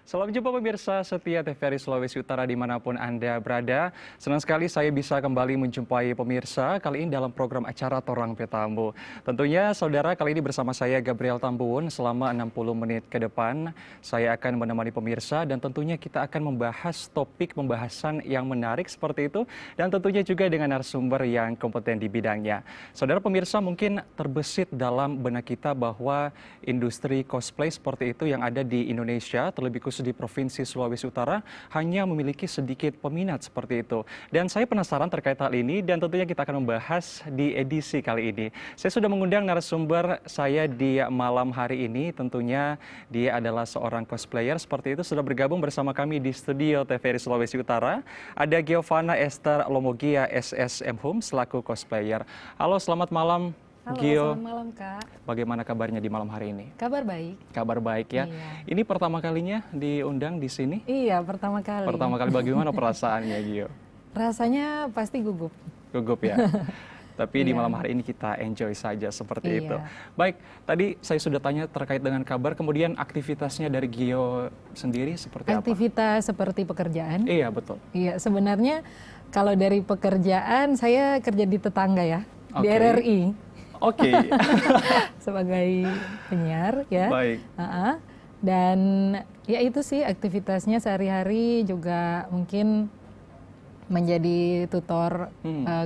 Selamat jumpa pemirsa setia TVRI Sulawesi Utara dimanapun Anda berada. Senang sekali saya bisa kembali menjumpai pemirsa kali ini dalam program acara Torang Petamu. Tentunya saudara kali ini bersama saya Gabriel Tambuun selama 60 menit ke depan. Saya akan menemani pemirsa dan tentunya kita akan membahas topik pembahasan yang menarik seperti itu. Dan tentunya juga dengan narasumber yang kompeten di bidangnya. Saudara pemirsa mungkin terbesit dalam benak kita bahwa industri cosplay seperti itu yang ada di Indonesia terlebih khusus di Provinsi Sulawesi Utara hanya memiliki sedikit peminat seperti itu. Dan saya penasaran terkait hal ini dan tentunya kita akan membahas di edisi kali ini. Saya sudah mengundang narasumber saya di malam hari ini. Tentunya dia adalah seorang cosplayer seperti itu. Sudah bergabung bersama kami di studio TVRI Sulawesi Utara. Ada Giovanna Esther Lomogia SSM Hum selaku cosplayer. Halo, selamat malam. Halo, Gio, selamat malam Kak. Bagaimana kabarnya di malam hari ini? Kabar baik. Kabar baik ya. Iya. Ini pertama kalinya diundang di sini? Iya, pertama kali. Pertama kali, bagaimana perasaannya Gio? Rasanya pasti gugup. Gugup ya. Tapi di Iya. malam hari ini kita enjoy saja seperti Iya. itu. Baik, tadi saya sudah tanya terkait dengan kabar, kemudian aktivitasnya dari Gio sendiri seperti apa? Aktivitas seperti pekerjaan. Iya, betul. Iya, sebenarnya kalau dari pekerjaan saya kerja di tetangga ya, di Oke. RRI Oke. sebagai penyiar ya. Baik. Dan ya itu sih aktivitasnya sehari-hari, juga mungkin menjadi tutor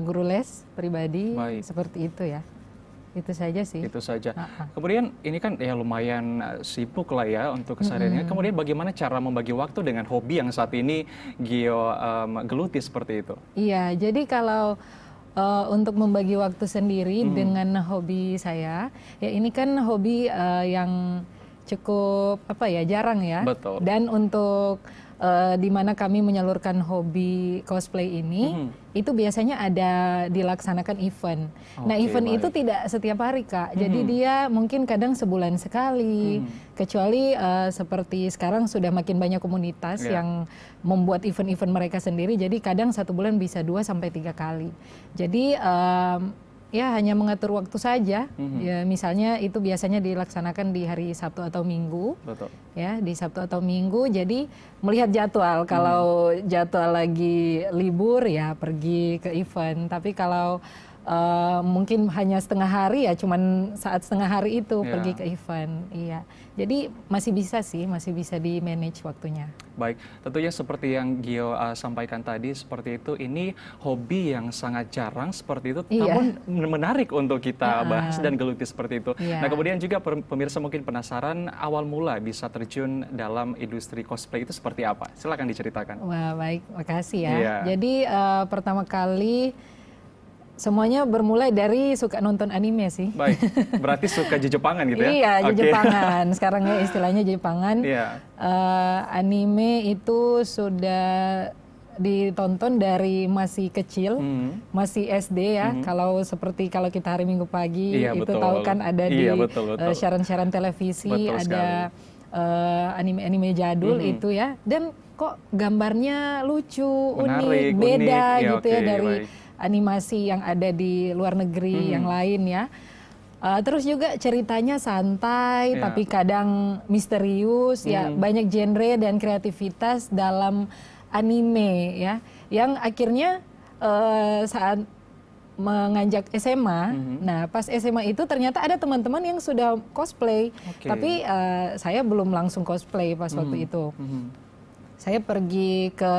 guru les pribadi. Baik. Seperti itu ya. Itu saja sih. Itu saja. Kemudian ini kan ya lumayan sibuk lah ya untuk kesehariannya. Kemudian bagaimana cara membagi waktu dengan hobi yang saat ini Gio geluti seperti itu? Iya, jadi kalau untuk membagi waktu sendiri dengan hobi saya, ya ini kan hobi yang cukup jarang ya. Betul. Dan untuk di mana kami menyalurkan hobi cosplay ini, itu biasanya ada dilaksanakan event. Nah, Oke, event baik. itu tidak setiap hari Kak. Jadi dia mungkin kadang sebulan sekali. Kecuali seperti sekarang sudah makin banyak komunitas yang membuat event-event mereka sendiri. Jadi kadang satu bulan bisa 2 sampai 3 kali. Jadi ya hanya mengatur waktu saja. Ya, misalnya itu biasanya dilaksanakan di hari Sabtu atau Minggu. Betul. Ya, di Sabtu atau Minggu. Jadi melihat jadwal. Kalau jadwal lagi libur ya pergi ke event. Tapi kalau mungkin hanya setengah hari ya, cuman saat setengah hari itu pergi ke event. Iya. Jadi masih bisa di manage waktunya. Baik, tentunya seperti yang Gio sampaikan tadi seperti itu, ini hobi yang sangat jarang seperti itu, namun menarik untuk kita bahas dan geluti seperti itu. Nah, kemudian juga pemirsa mungkin penasaran awal mula bisa terjun dalam industri cosplay itu seperti apa? Silakan diceritakan. Wah, baik, makasih ya. Iya. Jadi pertama kali semuanya bermulai dari suka nonton anime sih. Baik, berarti suka Jepangan gitu ya? Iya, Oke. Jepangan. Sekarang ya istilahnya Jepangan. Iya. Anime itu sudah ditonton dari masih kecil, masih SD ya. Kalau kalau kita hari Minggu pagi Iya, itu betul. tahu kan ada Iya, di betul. siaran-siaran televisi, Betul ada anime-anime jadul itu ya. Dan kok gambarnya lucu, Menarik, unik, beda unik. Ya, gitu ya oke, dari baik. animasi yang ada di luar negeri yang lain ya. Terus juga ceritanya santai, tapi kadang misterius, ya banyak genre dan kreativitas dalam anime ya. Yang akhirnya saat menganjak SMA, nah pas SMA itu ternyata ada teman-teman yang sudah cosplay, tapi saya belum langsung cosplay pas waktu itu. Saya pergi ke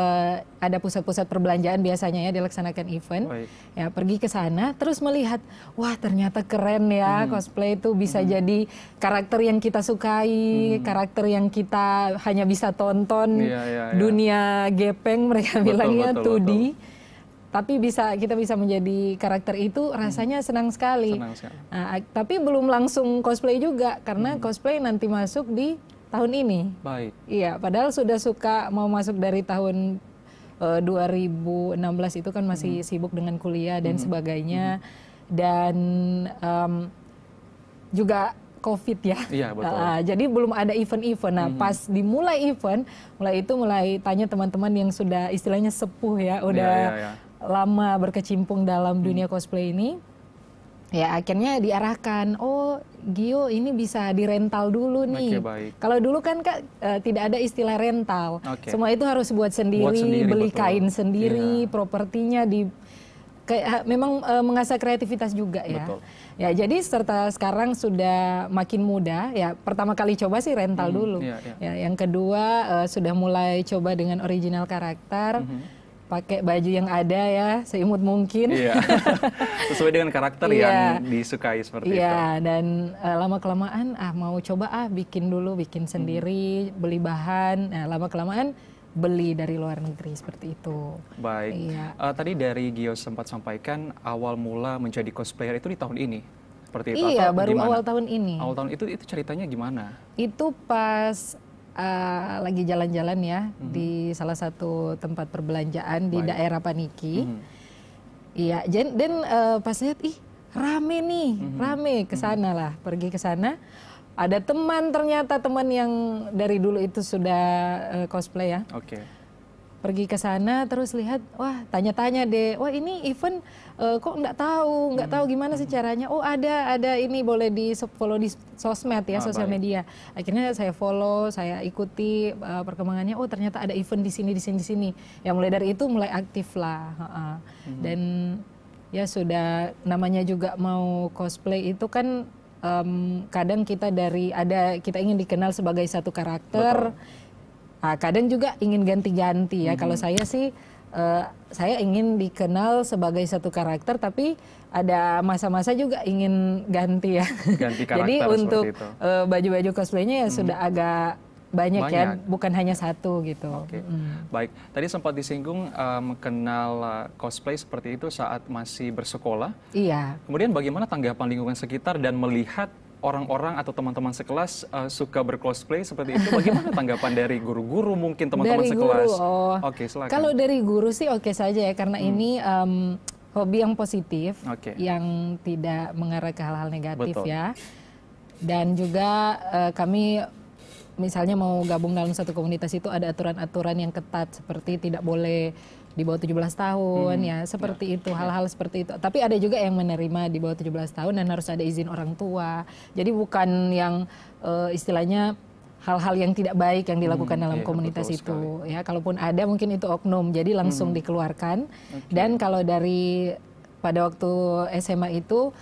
ada pusat-pusat perbelanjaan biasanya ya dilaksanakan event. Baik. Ya pergi ke sana terus melihat, wah ternyata keren ya cosplay itu bisa jadi karakter yang kita sukai, karakter yang kita hanya bisa tonton dunia gepeng mereka bilangnya 2D. Tapi kita bisa menjadi karakter itu, rasanya senang sekali. Senang sekali. Nah, tapi belum langsung cosplay juga karena cosplay nanti masuk di tahun ini. Baik. Iya, padahal sudah suka mau masuk dari tahun 2016 itu kan masih sibuk dengan kuliah dan sebagainya. Dan juga COVID ya. Iya, betul. Jadi belum ada event-event. Nah, pas dimulai event, mulai tanya teman-teman yang sudah istilahnya sepuh ya, udah lama berkecimpung dalam dunia cosplay ini. Ya akhirnya diarahkan, oh Gio ini bisa dirental dulu nih. Oke, baik. Kalau dulu kan Kak tidak ada istilah rental. Oke. Semua itu harus buat sendiri, beli betul. kain sendiri, Iya. propertinya memang mengasah kreativitas juga ya. Betul. Ya jadi serta sekarang sudah makin mudah. Ya pertama kali coba sih rental dulu. iya, iya. Ya yang kedua sudah mulai coba dengan original karakter. Pakai baju yang ada ya, seimut mungkin. Iya. Sesuai dengan karakter Iya. yang disukai seperti itu. Iya, dan lama-kelamaan mau coba bikin sendiri, beli bahan. Nah, lama-kelamaan beli dari luar negeri seperti itu. Baik. Iya. Tadi dari Gio sempat sampaikan awal mula menjadi cosplayer itu di tahun ini. Seperti itu Iya, atau baru gimana? awal tahun ini. Awal tahun itu ceritanya gimana? Itu pas lagi jalan-jalan ya di salah satu tempat perbelanjaan di Baik. daerah Paniki. Iya, dan pas lihat rame nih, rame kesana lah, pergi ke sana. Ada ternyata teman yang dari dulu itu sudah cosplay ya. Oke. Pergi ke sana terus lihat, wah tanya-tanya deh, wah ini event kok nggak tahu gimana sih caranya. Oh ada ini boleh di follow di sosmed ya, sosial baik. media. Akhirnya saya follow, saya ikuti perkembangannya. Oh ternyata ada event di sini. Ya mulai dari itu mulai aktif lah. Dan ya sudah namanya juga mau cosplay itu kan kadang kita ingin dikenal sebagai satu karakter. Betul. Kadang juga ingin ganti-ganti ya. Kalau saya sih, saya ingin dikenal sebagai satu karakter, tapi ada masa-masa juga ingin ganti ya. Ganti karakter. Jadi seperti untuk itu. baju-baju cosplaynya ya sudah agak banyak ya, Banyak. bukan hanya satu gitu. Oke. Baik. Tadi sempat disinggung kenal cosplay seperti itu saat masih bersekolah. Iya. Kemudian bagaimana tanggapan lingkungan sekitar dan melihat orang-orang atau teman-teman sekelas suka bercosplay seperti itu? Bagaimana tanggapan dari guru-guru mungkin teman-teman Dari sekelas? guru, Oke, silakan. Kalau dari guru sih oke saja ya, karena ini hobi yang positif, Oke. yang tidak mengarah ke hal-hal negatif. Betul. Ya. Dan juga kami misalnya mau gabung dalam satu komunitas itu ada aturan-aturan yang ketat seperti tidak boleh di bawah 17 tahun ya, seperti itu, hal-hal seperti itu. Tapi ada juga yang menerima di bawah 17 tahun dan harus ada izin orang tua. Jadi bukan yang istilahnya hal-hal yang tidak baik yang dilakukan dalam iya, komunitas betul itu sekali. ya. Kalaupun ada mungkin itu oknum, jadi langsung dikeluarkan. Dan kalau dari pada waktu SMA itu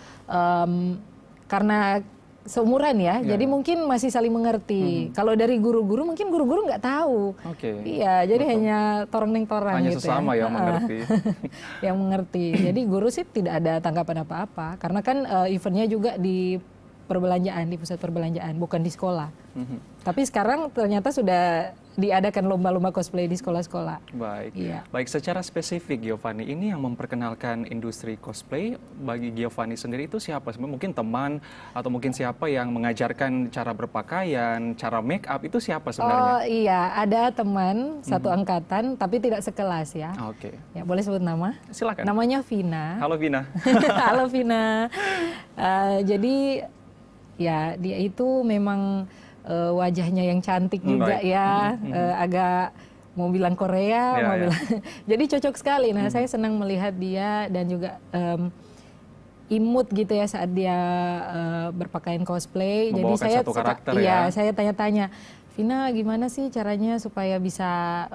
karena seumuran ya, jadi mungkin masih saling mengerti. Kalau dari guru-guru mungkin guru-guru nggak tahu. Oke. Iya, jadi hanya toreng-toreng Hanya gitu sesama ya. yang mengerti. Yang mengerti. Jadi guru sih tidak ada tanggapan apa-apa, karena kan eventnya juga di perbelanjaan, di pusat perbelanjaan, bukan di sekolah. Tapi sekarang ternyata sudah diadakan lomba-lomba cosplay di sekolah-sekolah. Baik. Iya. Baik, secara spesifik Giovanni, ini yang memperkenalkan industri cosplay bagi Giovanni sendiri itu siapa? Mungkin teman atau mungkin siapa yang mengajarkan cara berpakaian, cara make up itu siapa sebenarnya? Oh iya, ada teman satu angkatan tapi tidak sekelas ya. Oke. Ya, boleh sebut nama? Silakan. Namanya Vina. Halo Vina. Halo Vina. Jadi ya dia itu memang wajahnya yang cantik juga Baik. ya, agak mau bilang Korea, Ya, mau ya. bilang. Jadi cocok sekali. Nah saya senang melihat dia dan juga imut gitu ya saat dia berpakaian cosplay. Jadi Membawakan saya satu karakter iya, ya. saya tanya-tanya, Vina gimana sih caranya supaya bisa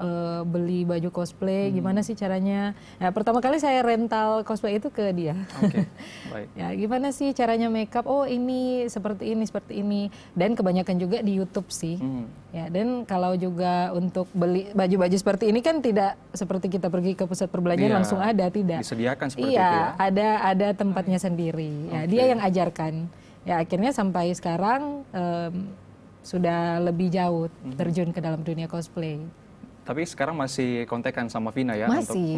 beli baju cosplay? Gimana sih caranya? Nah pertama kali saya rental cosplay itu ke dia. Oke. Baik. Ya, gimana sih caranya makeup? Oh, ini seperti ini. Dan kebanyakan juga di YouTube sih. Ya, dan kalau juga untuk beli baju-baju seperti ini kan tidak seperti kita pergi ke pusat perbelanjaan Iya, langsung ada, tidak. disediakan seperti iya, itu ya? ada tempatnya sendiri. Ya, dia yang ajarkan. Ya, akhirnya sampai sekarang sudah lebih jauh terjun ke dalam dunia cosplay. Tapi sekarang masih kontekan sama Vina ya? Masih.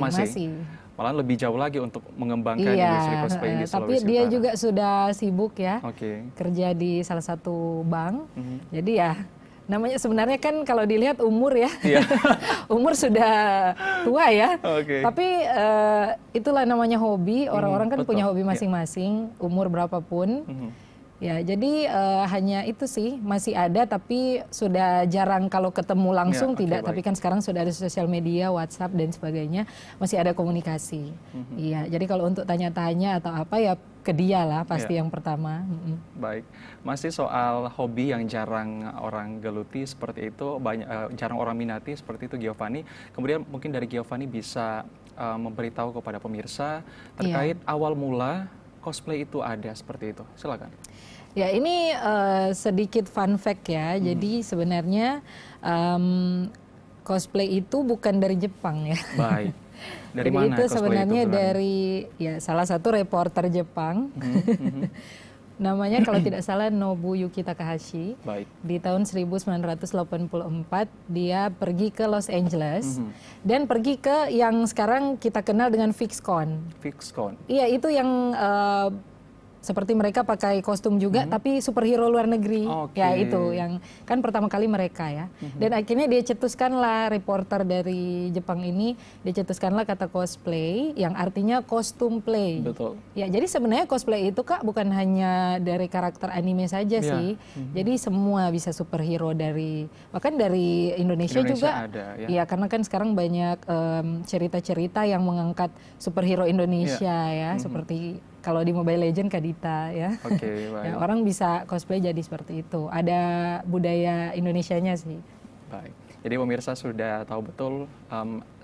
Malahan lebih jauh lagi untuk mengembangkan industri cosplay di Sulawesi tapi dia Utara. juga sudah sibuk ya. Oke. Kerja di salah satu bank. Jadi ya namanya sebenarnya kan kalau dilihat umur ya. Iya. Umur sudah tua ya. Oke. Tapi itulah namanya hobi. Orang-orang kan betul. punya hobi Iya. masing-masing, umur berapapun. Ya, jadi hanya itu sih masih ada, tapi sudah jarang kalau ketemu langsung Ya, oke, tidak. baik. Tapi kan sekarang sudah ada sosial media, WhatsApp dan sebagainya, masih ada komunikasi. Iya, jadi kalau untuk tanya-tanya atau apa ya ke dia lah pasti Ya. yang pertama. Baik, masih soal hobi yang jarang orang geluti seperti itu, jarang orang minati seperti itu Giovanni. Kemudian mungkin dari Giovanni bisa memberitahu kepada pemirsa terkait awal mula cosplay itu ada seperti itu. Silakan. Ya, ini sedikit fun fact ya. Jadi sebenarnya cosplay itu bukan dari Jepang ya. Baik. Dari Jadi mana itu cosplay sebenarnya itu dari ya salah satu reporter Jepang. Namanya kalau tidak salah Nobuyuki Takahashi. Baik. Di tahun 1984 dia pergi ke Los Angeles dan pergi ke yang sekarang kita kenal dengan VixCon. VixCon. Iya, itu yang seperti mereka pakai kostum juga tapi superhero luar negeri. Oke. Ya itu yang kan pertama kali mereka ya. Dan akhirnya dia cetuskanlah reporter dari Jepang ini, dia cetuskanlah kata cosplay yang artinya kostum play. Betul. Ya, jadi sebenarnya cosplay itu Kak bukan hanya dari karakter anime saja sih. Jadi semua bisa superhero dari bahkan dari Indonesia juga ada ya. ya, karena kan sekarang banyak cerita-cerita yang mengangkat superhero Indonesia ya, seperti kalau di Mobile Legends Kadita ya. Oke, baik. Ya, orang bisa cosplay jadi seperti itu. Ada budaya Indonesianya sih. Baik. Jadi pemirsa sudah tahu betul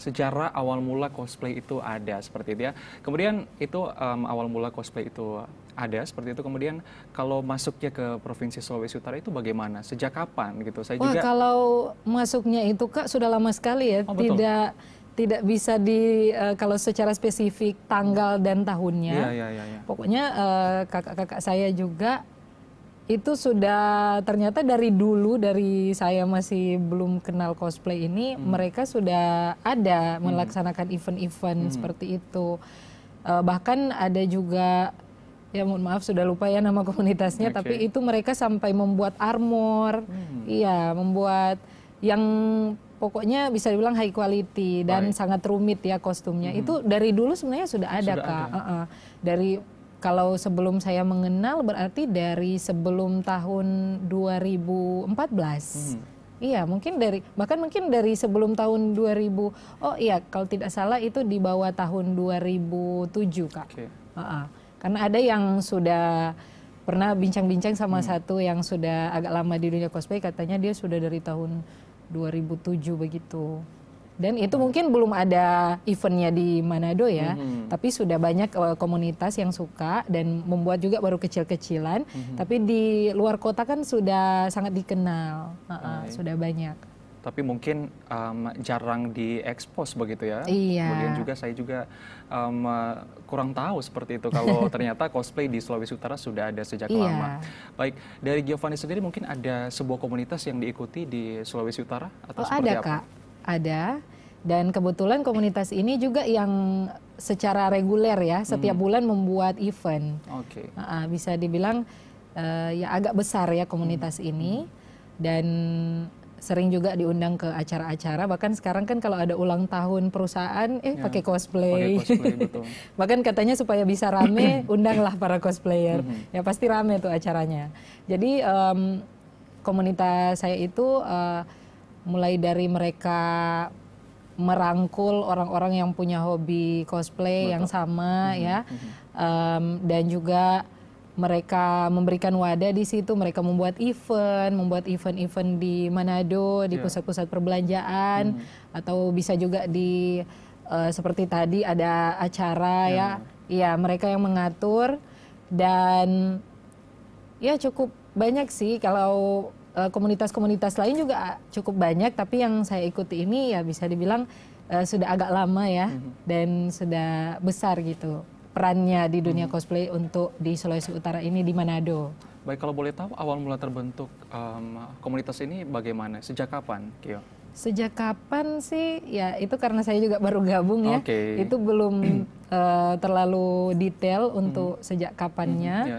sejarah awal mula cosplay itu ada seperti itu ya. Kemudian itu awal mula cosplay itu ada seperti itu. Kemudian kalau masuknya ke Provinsi Sulawesi Utara itu bagaimana? Sejak kapan gitu? Saya Wah, juga kalau masuknya itu Kak sudah lama sekali ya. Oh, betul. Tidak bisa kalau secara spesifik tanggal dan tahunnya. Iya. Pokoknya kakak-kakak saya juga itu sudah ternyata dari dulu, dari saya masih belum kenal cosplay ini, mereka sudah ada melaksanakan event-event seperti itu. Bahkan ada juga, ya mohon maaf sudah lupa ya nama komunitasnya, tapi itu mereka sampai membuat armor, iya membuat yang pokoknya bisa dibilang high quality dan sangat rumit ya kostumnya. Itu dari dulu sebenarnya sudah ada Kak. Dari kalau sebelum saya mengenal berarti dari sebelum tahun 2014. Iya, bahkan mungkin dari sebelum tahun 2000. Oh iya, kalau tidak salah itu di bawah tahun 2007 Kak. Karena ada yang sudah pernah bincang-bincang sama satu yang sudah agak lama di dunia cosplay, katanya dia sudah dari tahun 2007 begitu. Dan itu mungkin belum ada eventnya di Manado ya, tapi sudah banyak komunitas yang suka dan membuat juga baru kecil-kecilan. Tapi di luar kota kan sudah sangat dikenal, sudah banyak. Tapi mungkin jarang diekspos begitu ya. Iya. Kemudian juga saya juga kurang tahu seperti itu kalau ternyata cosplay di Sulawesi Utara sudah ada sejak lama. Baik, dari Giovanni sendiri mungkin ada sebuah komunitas yang diikuti di Sulawesi Utara atau seperti ada apa? Kak, ada. Dan kebetulan komunitas ini juga yang secara reguler ya, setiap bulan membuat event. Oke. Bisa dibilang ya agak besar ya komunitas ini. Dan sering juga diundang ke acara-acara, bahkan sekarang kan kalau ada ulang tahun perusahaan pakai cosplay. Pakai cosplay, betul. Bahkan katanya supaya bisa rame undanglah para cosplayer. Ya pasti rame tuh acaranya. Jadi komunitas saya itu mulai dari mereka merangkul orang-orang yang punya hobi cosplay yang sama ya, dan juga mereka memberikan wadah di situ, mereka membuat event di Manado, di pusat-pusat perbelanjaan, atau bisa juga di seperti tadi ada acara ya, mereka yang mengatur. Dan ya cukup banyak sih, kalau komunitas-komunitas lain juga cukup banyak, tapi yang saya ikuti ini ya bisa dibilang sudah agak lama ya, dan sudah besar gitu perannya di dunia cosplay untuk di Sulawesi Utara ini, di Manado. Baik, kalau boleh tahu awal mula terbentuk komunitas ini bagaimana? Sejak kapan, Kio? Sejak kapan sih? Ya itu karena saya juga baru gabung ya. Itu belum terlalu detail untuk sejak kapannya.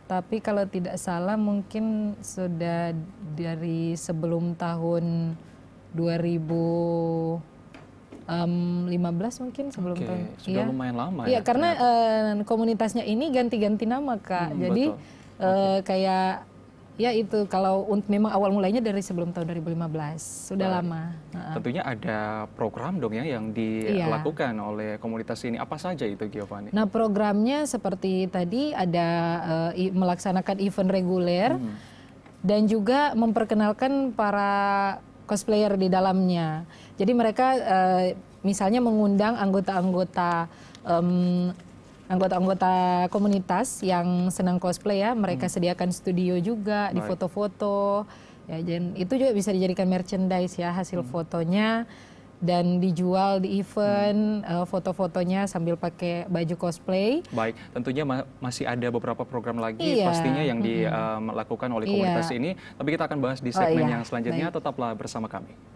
Tapi kalau tidak salah mungkin sudah dari sebelum tahun 2015 mungkin, sebelum tahun. Sudah lumayan lama ya. Iya, ya. karena komunitasnya ini ganti-ganti nama Kak. Jadi Kayak ya itu kalau memang awal mulainya dari sebelum tahun 2015 sudah lama. Tentunya ada program dong ya yang dilakukan oleh komunitas ini. Apa saja itu, Giovanni? Nah, programnya seperti tadi ada melaksanakan event reguler dan juga memperkenalkan para cosplayer di dalamnya. Jadi mereka misalnya mengundang anggota-anggota komunitas yang senang cosplay ya, mereka sediakan studio juga di foto-foto ya, dan itu juga bisa dijadikan merchandise ya hasil fotonya dan dijual di event foto-fotonya sambil pakai baju cosplay. Baik, tentunya masih ada beberapa program lagi pastinya yang dilakukan oleh komunitas ini, tapi kita akan bahas di segmen yang selanjutnya. Tetaplah bersama kami.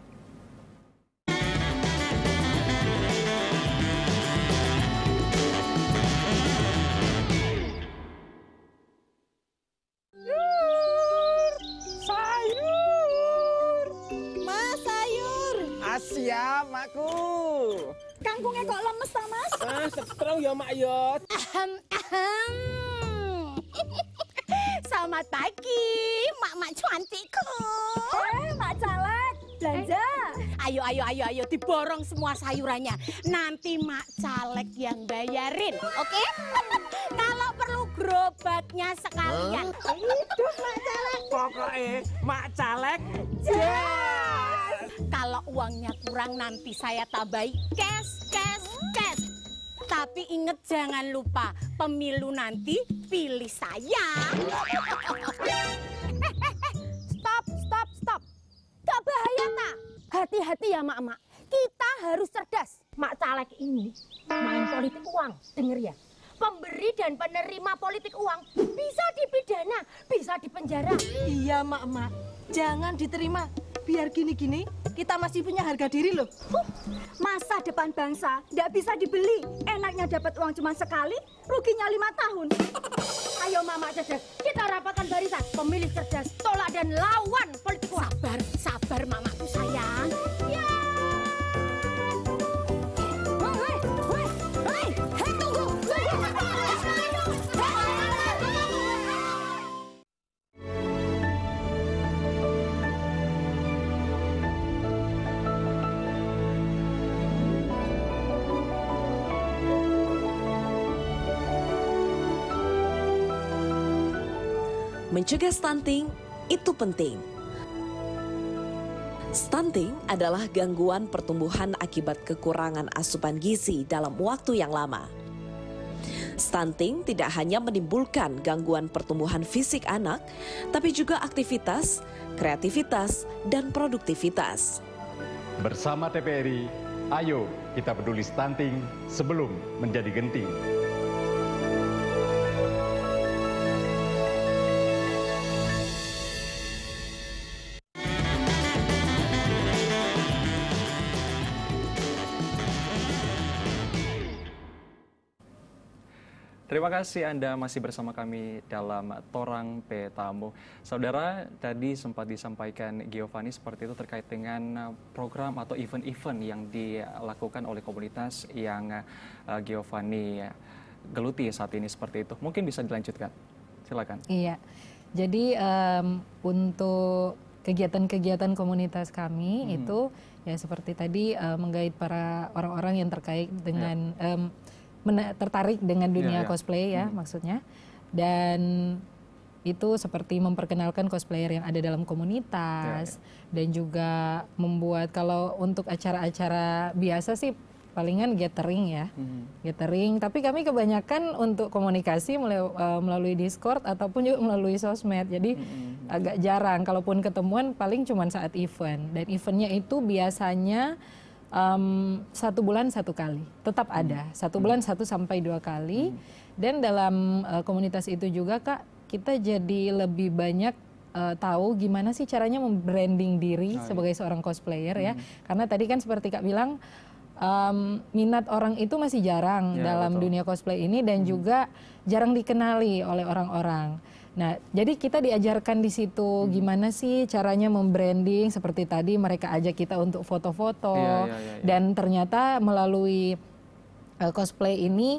Siap, Makku. Kangkungnya kok lemes ta, Mas? Setrong ya, Mak yo. Selamat pagi, mak-mak cantikku. Mak Caleg, belanja. Ayo, diborong semua sayurannya. Nanti Mak Caleg yang bayarin, oke? Kalau perlu gerobaknya sekalian. Itu Mak Caleg. Pokoknya Mak Caleg. Kalau uangnya kurang nanti saya tambahi cash. Tapi inget jangan lupa pemilu nanti pilih saya. Stop. Gak bahaya tak? Hati-hati ya mak-mak. Kita harus cerdas. Mak Caleg ini main politik uang. Denger ya. Pemberi dan penerima politik uang bisa dipidana, bisa dipenjara. Iya mak-mak, jangan diterima. Biar gini-gini, kita masih punya harga diri loh. Masa depan bangsa nggak bisa dibeli. Enaknya dapat uang cuma sekali, ruginya 5 tahun. Ayo mama cerdas, kita rapatkan barisan. Pemilih cerdas, tolak dan lawan politik uang. Sabar mamaku sayang. Ya. Hei, tunggu. Mencegah stunting itu penting. Stunting adalah gangguan pertumbuhan akibat kekurangan asupan gizi dalam waktu yang lama. Stunting tidak hanya menimbulkan gangguan pertumbuhan fisik anak, tapi juga aktivitas, kreativitas, dan produktivitas. Bersama TPRI, ayo kita peduli stunting sebelum menjadi genting. Terima kasih Anda masih bersama kami dalam Torang Petamu. Saudara, tadi sempat disampaikan Giovanni seperti itu terkait dengan program atau event-event yang dilakukan oleh komunitas yang Giovanni geluti saat ini seperti itu. Mungkin bisa dilanjutkan, silakan. Iya, jadi untuk kegiatan-kegiatan komunitas kami itu ya seperti tadi menggait para orang-orang yang terkait dengan tertarik dengan dunia cosplay ya maksudnya, dan itu seperti memperkenalkan cosplayer yang ada dalam komunitas dan juga membuat, kalau untuk acara-acara biasa sih palingan gathering ya, gathering, tapi kami kebanyakan untuk komunikasi melalui Discord ataupun juga melalui sosmed, jadi agak jarang, kalaupun ketemuan paling cuma saat event, dan eventnya itu biasanya 1 bulan 1 kali, tetap ada 1 bulan 1 sampai 2 kali. Dan dalam komunitas itu juga Kak, kita jadi lebih banyak tahu gimana sih caranya membranding diri sebagai seorang cosplayer ya, karena tadi kan seperti Kak bilang minat orang itu masih jarang dalam dunia cosplay ini, dan juga jarang dikenali oleh orang-orang. Nah, jadi kita diajarkan di situ gimana sih caranya membranding, seperti tadi mereka ajak kita untuk foto-foto, dan ternyata melalui cosplay ini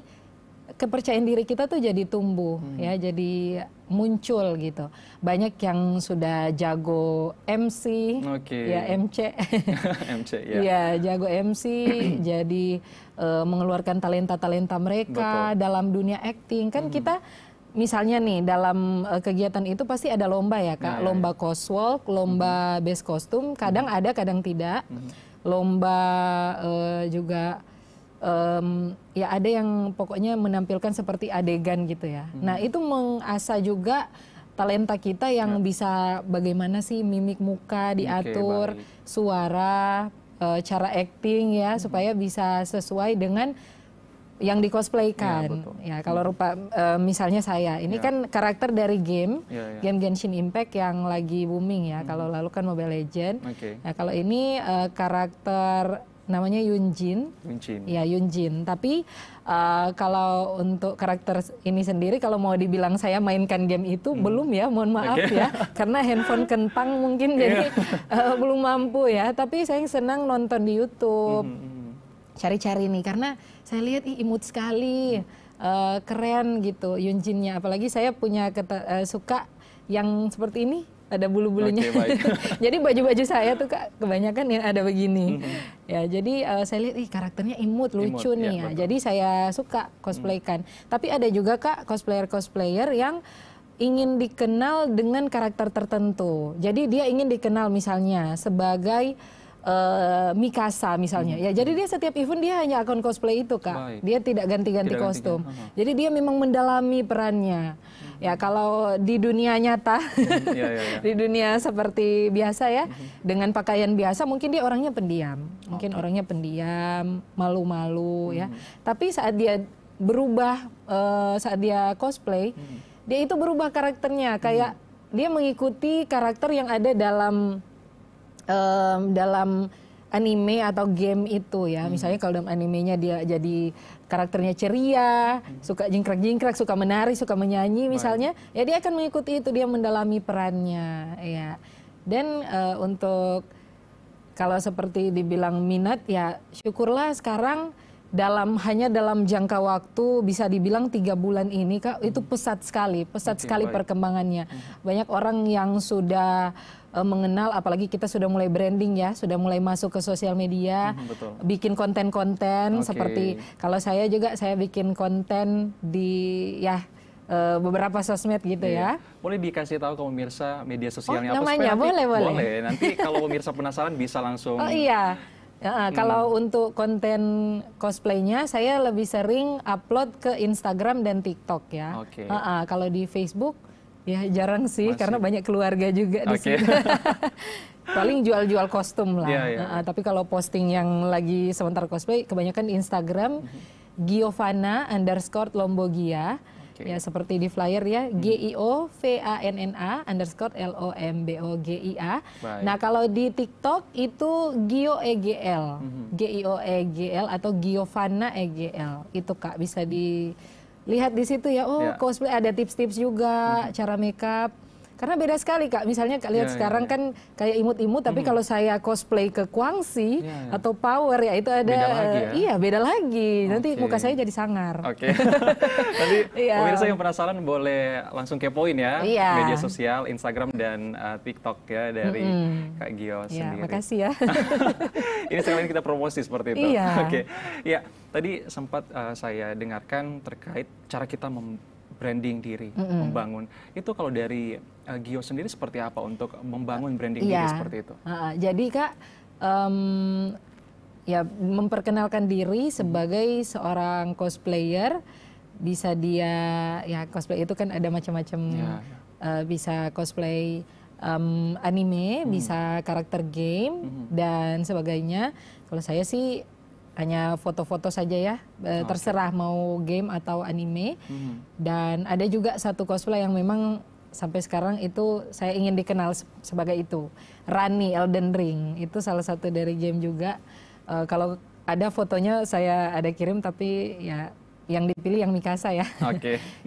kepercayaan diri kita tuh jadi tumbuh ya, jadi muncul gitu. Banyak yang sudah jago MC, ya MC, MC ya. ya jago MC, jadi mengeluarkan talenta-talenta mereka dalam dunia acting. Kan kita misalnya nih dalam kegiatan itu pasti ada lomba ya Kak, lomba coswalk, lomba best kostum, kadang ada kadang tidak. Lomba juga ya ada yang pokoknya menampilkan seperti adegan gitu ya. Nah itu mengasah juga talenta kita yang bisa bagaimana sih mimik muka diatur, suara, cara acting ya supaya bisa sesuai dengan yang dikosplaykan. Ya kalau rupa misalnya saya ini kan karakter dari game Genshin Impact yang lagi booming ya. Kalau lalu kan Mobile Legend. Nah kalau ini karakter namanya Yunjin. Ya Yunjin. Tapi kalau untuk karakter ini sendiri kalau mau dibilang saya mainkan game itu belum ya, mohon maaf ya. Karena handphone kentang mungkin jadi belum mampu ya. Tapi saya senang nonton di YouTube. Cari-cari nih karena saya lihat imut sekali, keren gitu Yunjinnya. Apalagi saya punya suka yang seperti ini. Ada bulu-bulunya. Jadi baju-baju saya tuh Kak kebanyakan yang ada begini. Ya, jadi saya lihat karakternya imut, lucu nih. Ya, jadi saya suka cosplaykan. Tapi ada juga Kak cosplayer yang ingin dikenal dengan karakter tertentu. Jadi dia ingin dikenal misalnya sebagai Mikasa misalnya. Ya, jadi dia setiap event dia hanya akun cosplay itu Kak. Dia tidak ganti-ganti kostum. Jadi dia memang mendalami perannya. Ya kalau di dunia nyata, di dunia seperti biasa ya, dengan pakaian biasa mungkin dia orangnya pendiam. Mungkin orangnya pendiam, malu-malu ya. Tapi saat dia berubah, saat dia cosplay, dia itu berubah karakternya. Kayak dia mengikuti karakter yang ada dalam anime atau game itu ya. Misalnya kalau dalam animenya dia jadi karakternya ceria, suka jingkrak-jingkrak, suka menari, suka menyanyi misalnya, ya dia akan mengikuti itu, dia mendalami perannya ya. Dan untuk kalau seperti dibilang minat ya syukurlah sekarang hanya dalam jangka waktu bisa dibilang 3 bulan ini Kak itu pesat sekali perkembangannya. Banyak orang yang sudah mengenal, apalagi kita sudah mulai branding ya, sudah mulai masuk ke sosial media, bikin konten-konten seperti kalau saya juga saya bikin konten di beberapa sosmed gitu ya. Boleh dikasih tahu ke pemirsa media sosialnya apa? Namanya boleh. Nanti kalau pemirsa penasaran bisa langsung. Oh iya. Kalau untuk konten cosplaynya saya lebih sering upload ke Instagram dan TikTok ya. Kalau di Facebook ya jarang sih karena banyak keluarga juga di situ. Paling jual-jual kostum lah. Tapi kalau posting yang lagi sebentar cosplay kebanyakan di Instagram Giovanna_Lombogia. Ya seperti di flyer ya, GIOVANNA_LOMBOGIA. Nah kalau di TikTok itu GIOEGL, GIOEGL atau Giovanna EGL. Itu Kak bisa dilihat di situ ya. Oh cosplay ada tips-tips juga, cara makeup. Karena beda sekali Kak, misalnya Kak lihat sekarang kan kayak imut-imut, tapi kalau saya cosplay ke Kwangsi atau Power ya itu ada, beda lagi. Nanti muka saya jadi sangar. Nanti pemirsa yang penasaran boleh langsung kepoin ya media sosial, Instagram dan TikTok ya dari Kak Gio sendiri. Makasih ya. Ini sekalian kita promosi seperti itu. Ya, tadi sempat saya dengarkan terkait cara kita branding diri, membangun. Itu kalau dari Gio sendiri seperti apa untuk membangun branding diri seperti itu? Jadi Kak, ya memperkenalkan diri sebagai seorang cosplayer, bisa dia ya cosplay itu kan ada macam-macam, bisa cosplay anime, bisa karakter game dan sebagainya. Kalau saya sih hanya foto-foto saja ya, terserah mau game atau anime. Dan ada juga satu cosplay yang memang sampai sekarang itu saya ingin dikenal sebagai itu, Rani Elden Ring. Itu salah satu dari game juga. Kalau ada fotonya saya ada kirim, tapi ya yang dipilih yang Mikasa ya.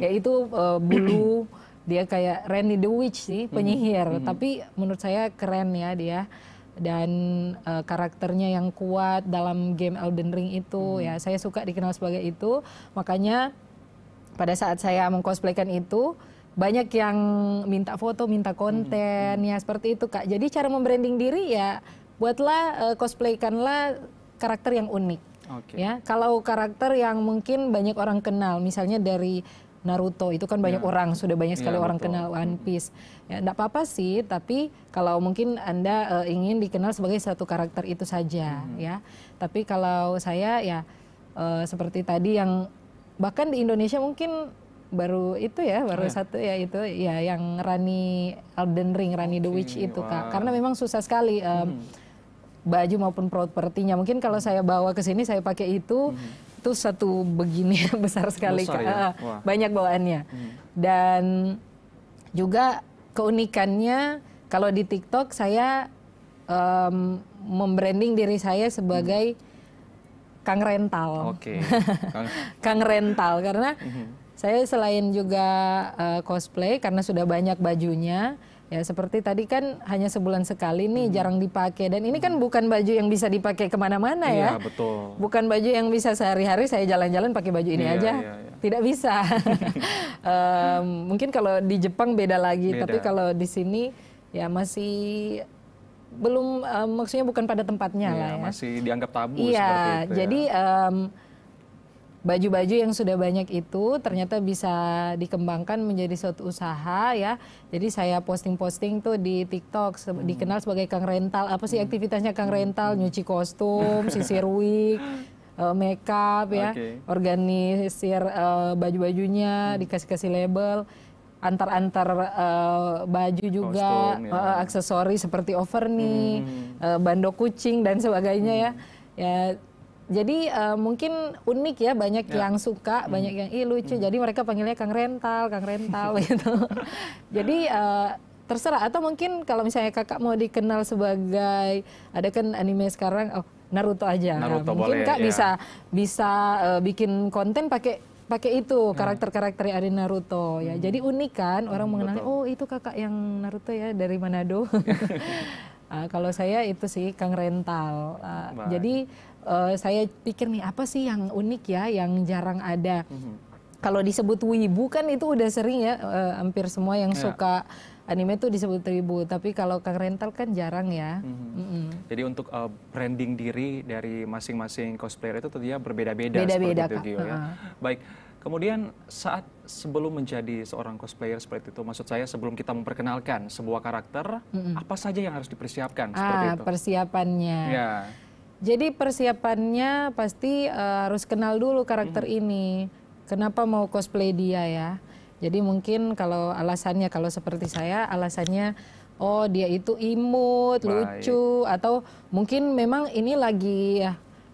Ya itu bulu, dia kayak Rani the Witch sih, penyihir. Tapi menurut saya keren ya dia. Dan karakternya yang kuat dalam game Elden Ring itu ya saya suka dikenal sebagai itu. Makanya pada saat saya mengcosplaykan itu banyak yang minta foto, minta konten, ya seperti itu Kak. Jadi cara membranding diri ya buatlah, cosplaykanlah karakter yang unik. Ya, kalau karakter yang mungkin banyak orang kenal, misalnya dari Naruto itu kan banyak orang, sudah banyak sekali orang kenal One Piece. Ya, enggak apa-apa sih, tapi kalau mungkin Anda ingin dikenal sebagai satu karakter itu saja, ya. Tapi kalau saya ya seperti tadi yang bahkan di Indonesia mungkin baru itu ya, baru satu ya itu ya yang Rani Elden Ring, Rani the Witch itu Kak. Karena memang susah sekali baju maupun propertinya. Mungkin kalau saya bawa ke sini saya pakai itu satu begini besar sekali Kak. Ya? Banyak bawaannya. Dan juga keunikannya kalau di TikTok saya membranding diri saya sebagai Kang Rental. Kang Rental karena saya selain juga cosplay karena sudah banyak bajunya. Ya seperti tadi kan hanya sebulan sekali nih, jarang dipakai. Dan ini kan bukan baju yang bisa dipakai kemana-mana ya. Betul. Bukan baju yang bisa sehari-hari saya jalan-jalan pakai baju ini aja. Tidak bisa. Mungkin kalau di Jepang beda lagi. Tapi kalau di sini ya masih belum, maksudnya bukan pada tempatnya lah ya. Masih dianggap tabu seperti itu ya. Jadi baju-baju yang sudah banyak itu ternyata bisa dikembangkan menjadi suatu usaha ya. Jadi saya posting-posting tuh di TikTok, dikenal sebagai Kang Rental. Apa sih aktivitasnya Kang Rental? Nyuci kostum, sisir wig, makeup ya, organisir baju-bajunya, dikasih-kasih label, antar-antar baju juga, kostum, aksesori seperti overknee, bandok kucing dan sebagainya ya. Ya. Jadi mungkin unik ya, banyak yang suka, banyak yang lucu. Jadi mereka panggilnya Kang Rental gitu. Jadi terserah, atau mungkin kalau misalnya Kakak mau dikenal sebagai, ada kan anime sekarang, Naruto aja. Mungkin Kak bisa bikin konten pakai itu karakter-karakter yang ada di Naruto ya. Jadi unik kan, orang mengenal, oh itu Kakak yang Naruto ya dari Manado. Kalau saya itu sih Kang Rental. Jadi saya pikir nih apa sih yang unik ya, yang jarang ada. Kalau disebut wibu kan itu udah sering ya, hampir semua yang suka anime tuh disebut wibu. Tapi kalau Kang Rental kan jarang ya. Jadi untuk branding diri dari masing-masing cosplayer itu tentunya berbeda-beda seperti itu Gio ya. Baik. Kemudian saat sebelum menjadi seorang cosplayer seperti itu, maksud saya sebelum kita memperkenalkan sebuah karakter, apa saja yang harus dipersiapkan seperti itu? Persiapannya. Ya. Jadi persiapannya pasti harus kenal dulu karakter ini. Kenapa mau cosplay dia ya? Jadi mungkin kalau alasannya, kalau seperti saya, alasannya oh dia itu imut, lucu, atau mungkin memang ini lagi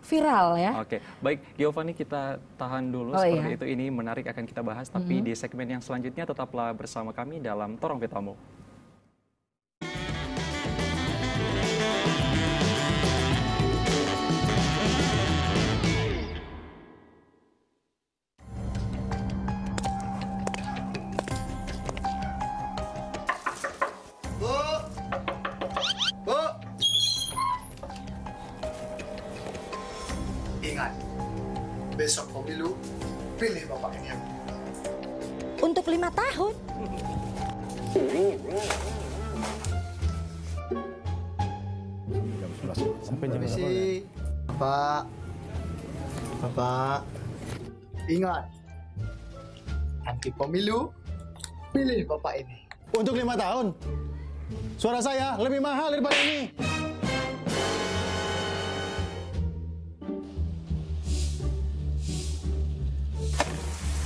viral ya. Oke, baik Giovanni, kita tahan dulu seperti itu. Ini menarik, akan kita bahas, tapi di segmen yang selanjutnya tetaplah bersama kami dalam Torong Petamu. Ingat, besok pemilu, pilih Bapak ini. Untuk 5 tahun. Sampai jam berapa? Bapak, ingat, nanti pemilu, pilih Bapak ini. Untuk 5 tahun, suara saya lebih mahal daripada ini.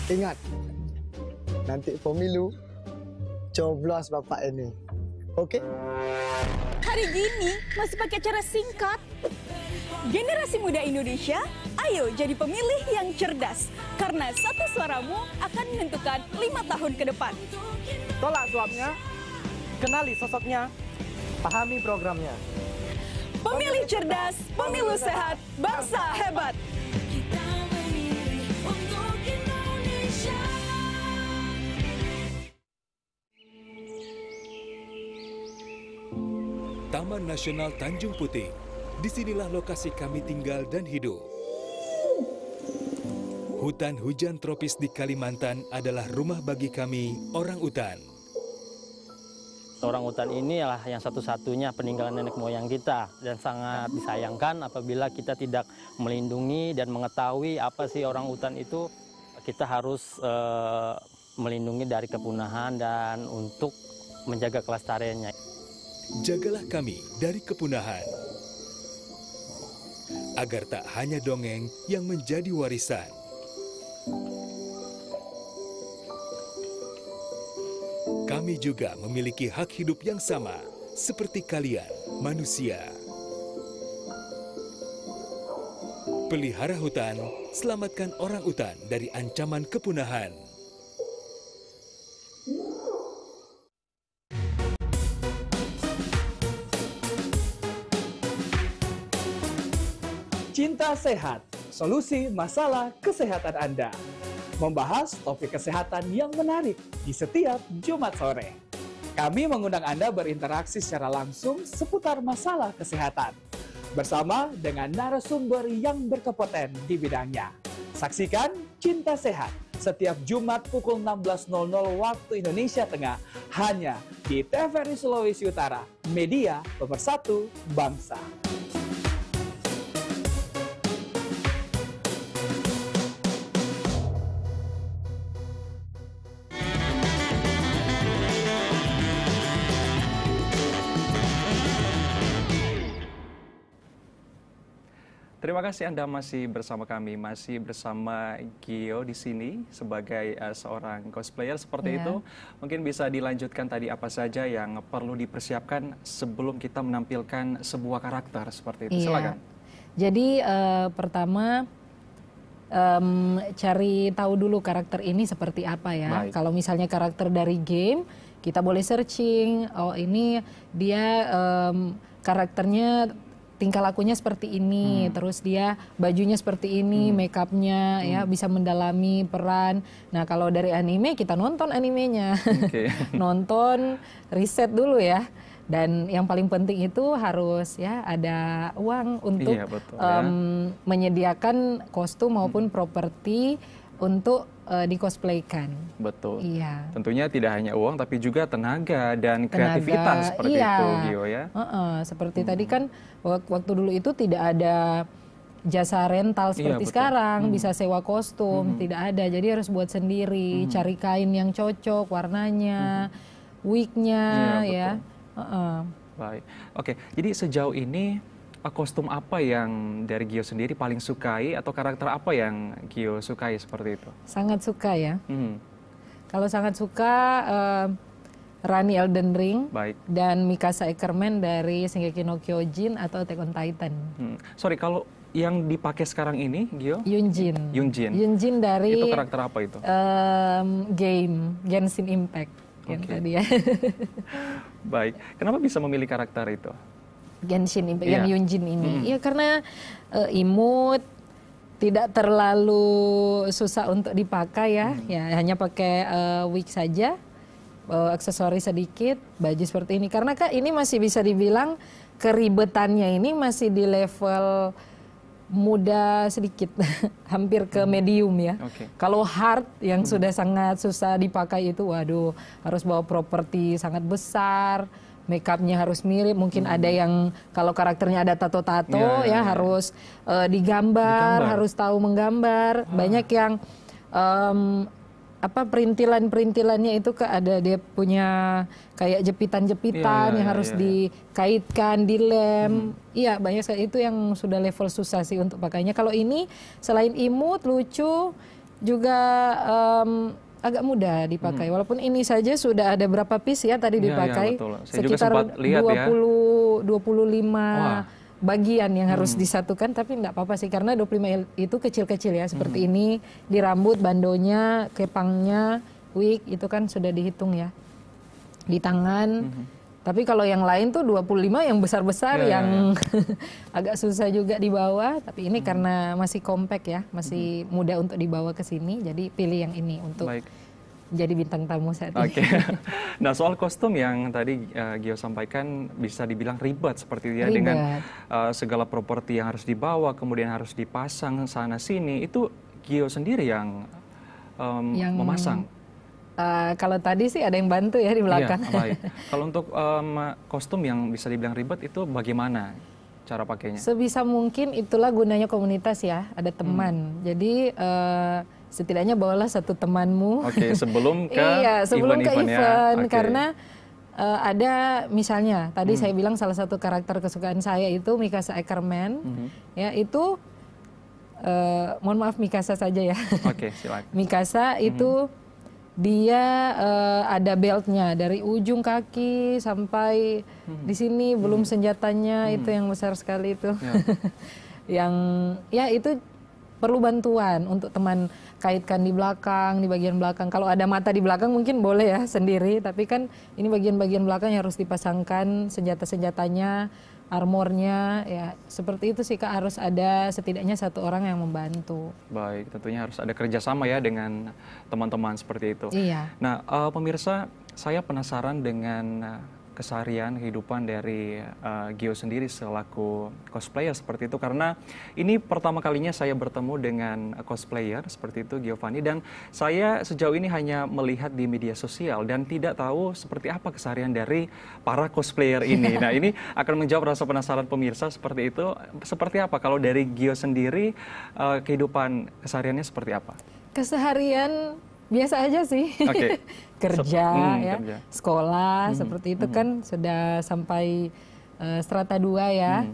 Ingat, nanti pemilu, coblos Bapak ini. Oke? Hari gini masih pakai cara singkat. Generasi muda Indonesia, ayo jadi pemilih yang cerdas. Karena satu suaramu akan menentukan 5 tahun ke depan. Tolak suapnya, kenali sosoknya, pahami programnya. Pemilih cerdas, pemilu sehat, bangsa hebat. Taman Nasional Tanjung Puting. Disinilah lokasi kami tinggal dan hidup. Hutan hujan tropis di Kalimantan adalah rumah bagi kami, orang utan. Orang utan ini adalah yang satu-satunya peninggalan nenek moyang kita dan sangat disayangkan apabila kita tidak melindungi dan mengetahui apa sih orang utan itu. Kita harus melindungi dari kepunahan dan untuk menjaga kelestariannya. Jagalah kami dari kepunahan, agar tak hanya dongeng yang menjadi warisan. Kami juga memiliki hak hidup yang sama seperti kalian, manusia. Pelihara hutan, selamatkan orang utan dari ancaman kepunahan. Cinta Sehat, solusi masalah kesehatan Anda. Membahas topik kesehatan yang menarik di setiap Jumat sore. Kami mengundang Anda berinteraksi secara langsung seputar masalah kesehatan. Bersama dengan narasumber yang berkompeten di bidangnya. Saksikan Cinta Sehat setiap Jumat pukul 16.00 waktu Indonesia Tengah. Hanya di TVRI Sulawesi Utara, media pemersatu bangsa. Terima kasih Anda masih bersama kami, masih bersama Gio di sini sebagai seorang cosplayer seperti itu. Mungkin bisa dilanjutkan tadi apa saja yang perlu dipersiapkan sebelum kita menampilkan sebuah karakter seperti itu. Silakan. Jadi pertama cari tahu dulu karakter ini seperti apa ya. Kalau misalnya karakter dari game, kita boleh searching. Oh ini dia karakternya tingkah lakunya seperti ini, terus dia bajunya seperti ini, make upnya ya bisa mendalami peran. Nah kalau dari anime kita nonton animenya, nonton, riset dulu ya. Dan yang paling penting itu harus ya ada uang untuk menyediakan kostum maupun properti untuk dikosplaykan. Betul. Iya. Tentunya tidak hanya uang tapi juga tenaga dan kreativitas seperti itu, Gio ya. Seperti tadi kan waktu dulu itu tidak ada jasa rental seperti sekarang, bisa sewa kostum, tidak ada. Jadi harus buat sendiri, cari kain yang cocok, warnanya, wignya ya. Baik. Oke, jadi sejauh ini kostum apa yang dari Gio sendiri paling sukai atau karakter apa yang Gio sukai seperti itu? Sangat suka ya. Kalau sangat suka Rani Elden Ring dan Mikasa Ackerman dari Shingeki no Kyojin atau Attack on Titan. Sorry, kalau yang dipakai sekarang ini, Gio? Yunjin. Yunjin dari itu karakter apa itu? Game Genshin Impact yang tadi ya. Baik. Kenapa bisa memilih karakter itu? Genshin Impact yang Yunjin ini. Ya karena imut, tidak terlalu susah untuk dipakai ya. Ya hanya pakai wig saja, aksesoris sedikit, baju seperti ini. Karena Kak ini masih bisa dibilang keribetannya ini masih di level muda sedikit, hampir ke medium ya. Kalau hard yang sudah sangat susah dipakai itu, waduh harus bawa properti sangat besar. Make upnya harus mirip, mungkin ada yang kalau karakternya ada tato-tato harus digambar, harus tahu menggambar. Banyak yang perintilannya itu ada dia punya kayak jepitan-jepitan yang harus dikaitkan, dilem. Iya, banyak sekali itu yang sudah level susah sih untuk pakainya. Kalau ini selain imut, lucu, juga agak mudah dipakai. Walaupun ini saja sudah ada berapa piece ya tadi dipakai. Sekitar 25 bagian yang harus disatukan, tapi enggak apa-apa sih karena 25 itu kecil-kecil ya seperti ini. Di rambut, bandonya, kepangnya, wig itu kan sudah dihitung ya. Di tangan. Tapi kalau yang lain tuh 25 yang besar-besar yang agak susah juga dibawa, tapi ini karena masih compact ya, masih mudah untuk dibawa ke sini, jadi pilih yang ini untuk jadi bintang tamu saat ini. Nah soal kostum yang tadi Gio sampaikan bisa dibilang ribet seperti itu ya, dengan segala properti yang harus dibawa, kemudian harus dipasang sana sini, itu Gio sendiri yang memasang? Kalau tadi sih ada yang bantu ya di belakang. Iya, baik. Kalau untuk kostum yang bisa dibilang ribet itu bagaimana cara pakainya? Sebisa mungkin itulah gunanya komunitas ya, ada teman. Jadi setidaknya bawalah satu temanmu. Oke, sebelum ke iya, sebelum ke event ya. Okay. Karena ada misalnya tadi saya bilang salah satu karakter kesukaan saya itu Mikasa Ackerman, ya itu mohon maaf Mikasa saja ya. Oke, silakan. Mikasa itu dia ada beltnya dari ujung kaki sampai di sini, belum senjatanya itu yang besar sekali itu. Yang ya itu perlu bantuan untuk teman kaitkan di belakang, di bagian belakang. Kalau ada mata di belakang mungkin boleh ya sendiri, tapi kan ini bagian-bagian belakang yang harus dipasangkan senjata-senjatanya, armornya, ya seperti itu sih Kak, harus ada setidaknya satu orang yang membantu. Baik, tentunya harus ada kerjasama ya dengan teman-teman seperti itu. Iya. Nah, pemirsa, saya penasaran dengan keseharian kehidupan dari Gio sendiri selaku cosplayer seperti itu, karena ini pertama kalinya saya bertemu dengan cosplayer seperti itu, Giovanni, dan saya sejauh ini hanya melihat di media sosial dan tidak tahu seperti apa keseharian dari para cosplayer ini. Nah, ini akan menjawab rasa penasaran pemirsa seperti itu. Seperti apa kalau dari Gio sendiri, kehidupan kesehariannya seperti apa? Keseharian biasa aja sih. Okay. Kerja, ya, kerja. Sekolah, seperti itu kan sudah sampai strata 2 ya.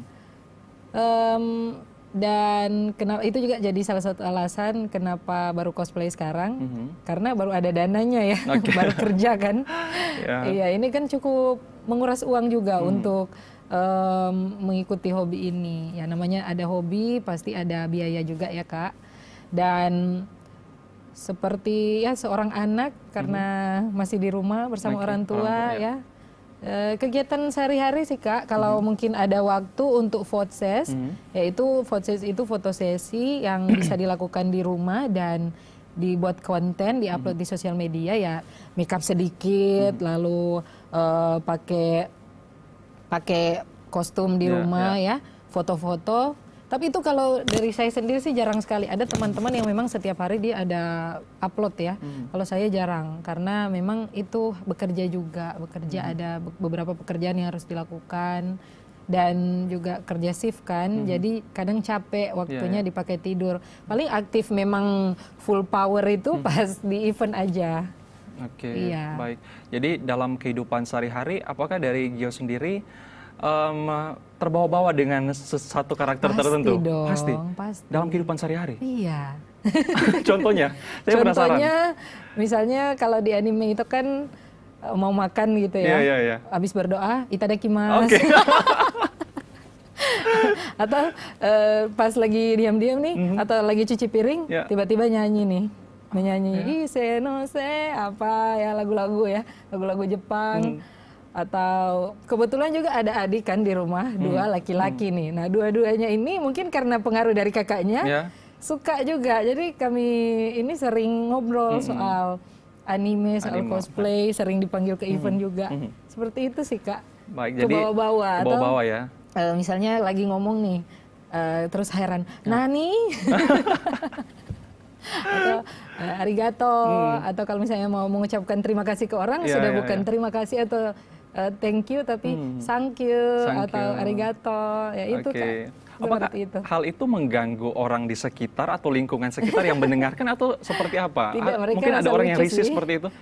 Dan kenapa itu juga jadi salah satu alasan kenapa baru cosplay sekarang, karena baru ada dananya ya, baru kerja kan. Iya, ini kan cukup menguras uang juga untuk mengikuti hobi ini. Ya namanya ada hobi, pasti ada biaya juga ya Kak. Dan seperti ya seorang anak karena masih di rumah bersama orang tua ya. Kegiatan sehari-hari sih Kak, kalau mungkin ada waktu untuk fotoses, yaitu fotoses itu fotosesi yang bisa dilakukan di rumah dan dibuat konten, diupload di sosial media ya, makeup sedikit, lalu pakai kostum di rumah ya, foto-foto. Tapi itu kalau dari saya sendiri sih jarang sekali. Ada teman-teman yang memang setiap hari dia ada upload ya. Kalau saya jarang, karena memang itu bekerja juga. Ada beberapa pekerjaan yang harus dilakukan. Dan juga kerja shift kan. Jadi kadang capek waktunya dipakai tidur. Paling aktif memang full power itu pas di event aja. Oke, baik. Jadi dalam kehidupan sehari-hari, apakah dari Gio sendiri terbawa-bawa dengan satu karakter tertentu? Pasti. Dalam kehidupan sehari-hari? Iya. Contohnya? Saya penasaran. Contohnya, misalnya kalau di anime itu kan mau makan gitu ya. Habis berdoa, itadakimasu. Okay. Atau pas lagi diam-diam nih, atau lagi cuci piring, tiba-tiba nyanyi nih. Menyanyi ise no se apa ya, lagu-lagu ya, lagu-lagu Jepang. Atau kebetulan juga ada adik kan di rumah, 2 laki-laki nih. Nah, dua-duanya ini mungkin karena pengaruh dari kakaknya suka juga. Jadi kami ini sering ngobrol soal anime, soal cosplay, sering dipanggil ke event juga. Seperti itu sih Kak. Baik, jadi bawa-bawa ya. Misalnya lagi ngomong nih, terus heran, nani? Atau arigato, atau kalau misalnya mau mengucapkan terima kasih ke orang, sudah bukan terima kasih atau thank you, tapi thank you atau arigato, ya itu Kak. Apakah hal itu mengganggu orang di sekitar atau lingkungan sekitar yang mendengarkan atau seperti apa? Tidak, mungkin ada orang yang risih seperti itu.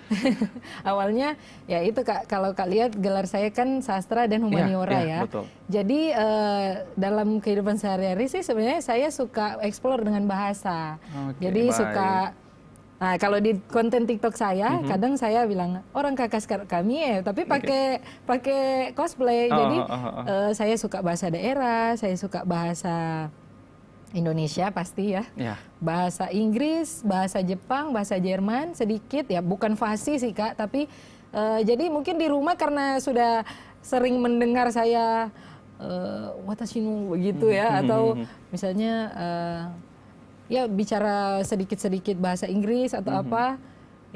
Awalnya ya itu Kak, kalau Kak lihat gelar saya kan sastra dan humaniora ya. Betul. Jadi dalam kehidupan sehari-hari sih sebenarnya saya suka explore dengan bahasa. Jadi suka. Nah, kalau di konten TikTok saya, kadang saya bilang orang kakak kami ya, tapi pakai cosplay. Jadi saya suka bahasa daerah, saya suka bahasa Indonesia pasti ya. Bahasa Inggris, bahasa Jepang, bahasa Jerman sedikit ya, bukan fasih sih Kak, tapi jadi mungkin di rumah karena sudah sering mendengar saya watashi no begitu ya, atau misalnya ya bicara sedikit-sedikit bahasa Inggris atau apa.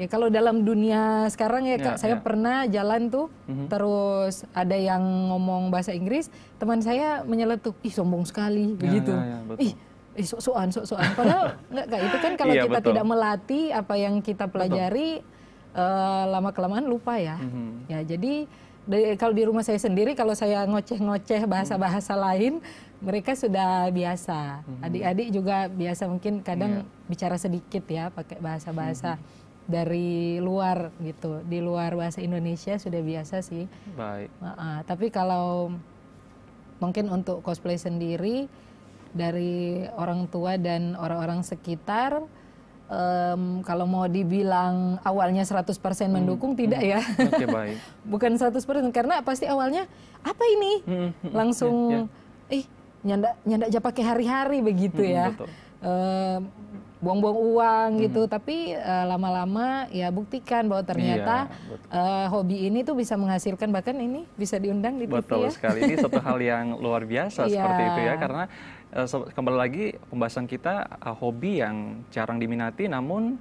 Ya kalau dalam dunia sekarang ya Kak, saya pernah jalan tuh, terus ada yang ngomong bahasa Inggris, teman saya menyeletuk, ih sombong sekali, begitu. Ih sok-sokan. Padahal enggak Kak, itu kan kalau Iya, kita betul. tidak melatih apa yang kita pelajari, lama-kelamaan lupa ya. Ya, jadi kalau di rumah saya sendiri, kalau saya ngoceh-ngoceh bahasa-bahasa lain, mereka sudah biasa. Adik-adik juga biasa, mungkin kadang bicara sedikit ya, pakai bahasa-bahasa dari luar gitu. Di luar bahasa Indonesia sudah biasa sih. Baik. Tapi kalau mungkin untuk cosplay sendiri, dari orang tua dan orang-orang sekitar, kalau mau dibilang awalnya 100% mendukung, tidak ya. Oke, baik. Bukan 100%, karena pasti awalnya, apa ini? Langsung, nyandak aja pakai hari-hari begitu ya. Buang-buang uang gitu, tapi lama-lama ya buktikan bahwa ternyata hobi ini tuh bisa menghasilkan, bahkan ini bisa diundang di TV Betul ya. sekali, ini satu hal yang luar biasa seperti itu ya, karena kembali lagi pembahasan kita, hobi yang jarang diminati, namun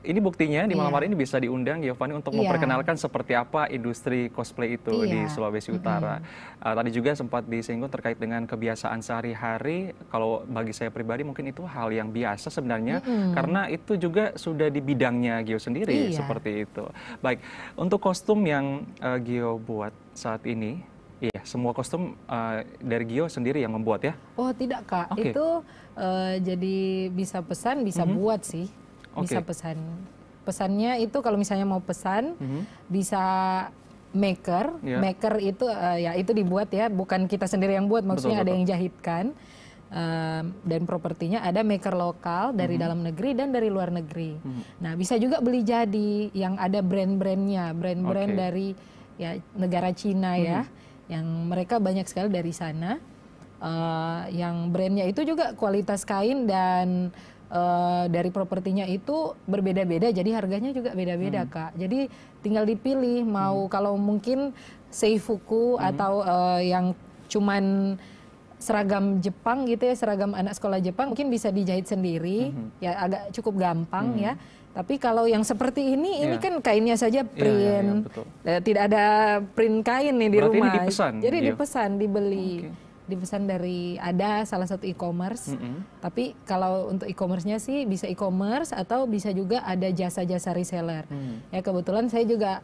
ini buktinya di malam hari ini bisa diundang Giovanni untuk memperkenalkan seperti apa industri cosplay itu di Sulawesi Utara. Tadi juga sempat disinggung terkait dengan kebiasaan sehari-hari. Kalau bagi saya pribadi mungkin itu hal yang biasa sebenarnya, karena itu juga sudah di bidangnya Gio sendiri seperti itu. Baik, untuk kostum yang Gio buat saat ini, semua kostum dari Gio sendiri yang membuat ya? Oh tidak Kak, itu jadi bisa pesan, bisa buat sih. Bisa pesan. Pesannya itu kalau misalnya mau pesan, bisa maker. Maker itu ya itu dibuat ya, bukan kita sendiri yang buat, maksudnya ada yang jahitkan. Dan propertinya ada maker lokal dari dalam negeri dan dari luar negeri. Nah bisa juga beli jadi yang ada brand-brandnya, brand-brand dari ya negara Cina ya, yang mereka banyak sekali dari sana. Yang brandnya itu juga kualitas kain dan dari propertinya itu berbeda-beda, jadi harganya juga beda-beda Kak. Jadi tinggal dipilih mau kalau mungkin seifuku atau yang cuman seragam Jepang gitu ya, seragam anak sekolah Jepang mungkin bisa dijahit sendiri, ya agak cukup gampang ya. Tapi kalau yang seperti ini kan kainnya saja print, tidak ada print kain nih di rumah. Ini dipesan, jadi dipesan, dibeli. Dipesan dari ada salah satu e-commerce, tapi kalau untuk e-commerce-nya sih bisa e-commerce atau bisa juga ada jasa-jasa reseller. Ya kebetulan saya juga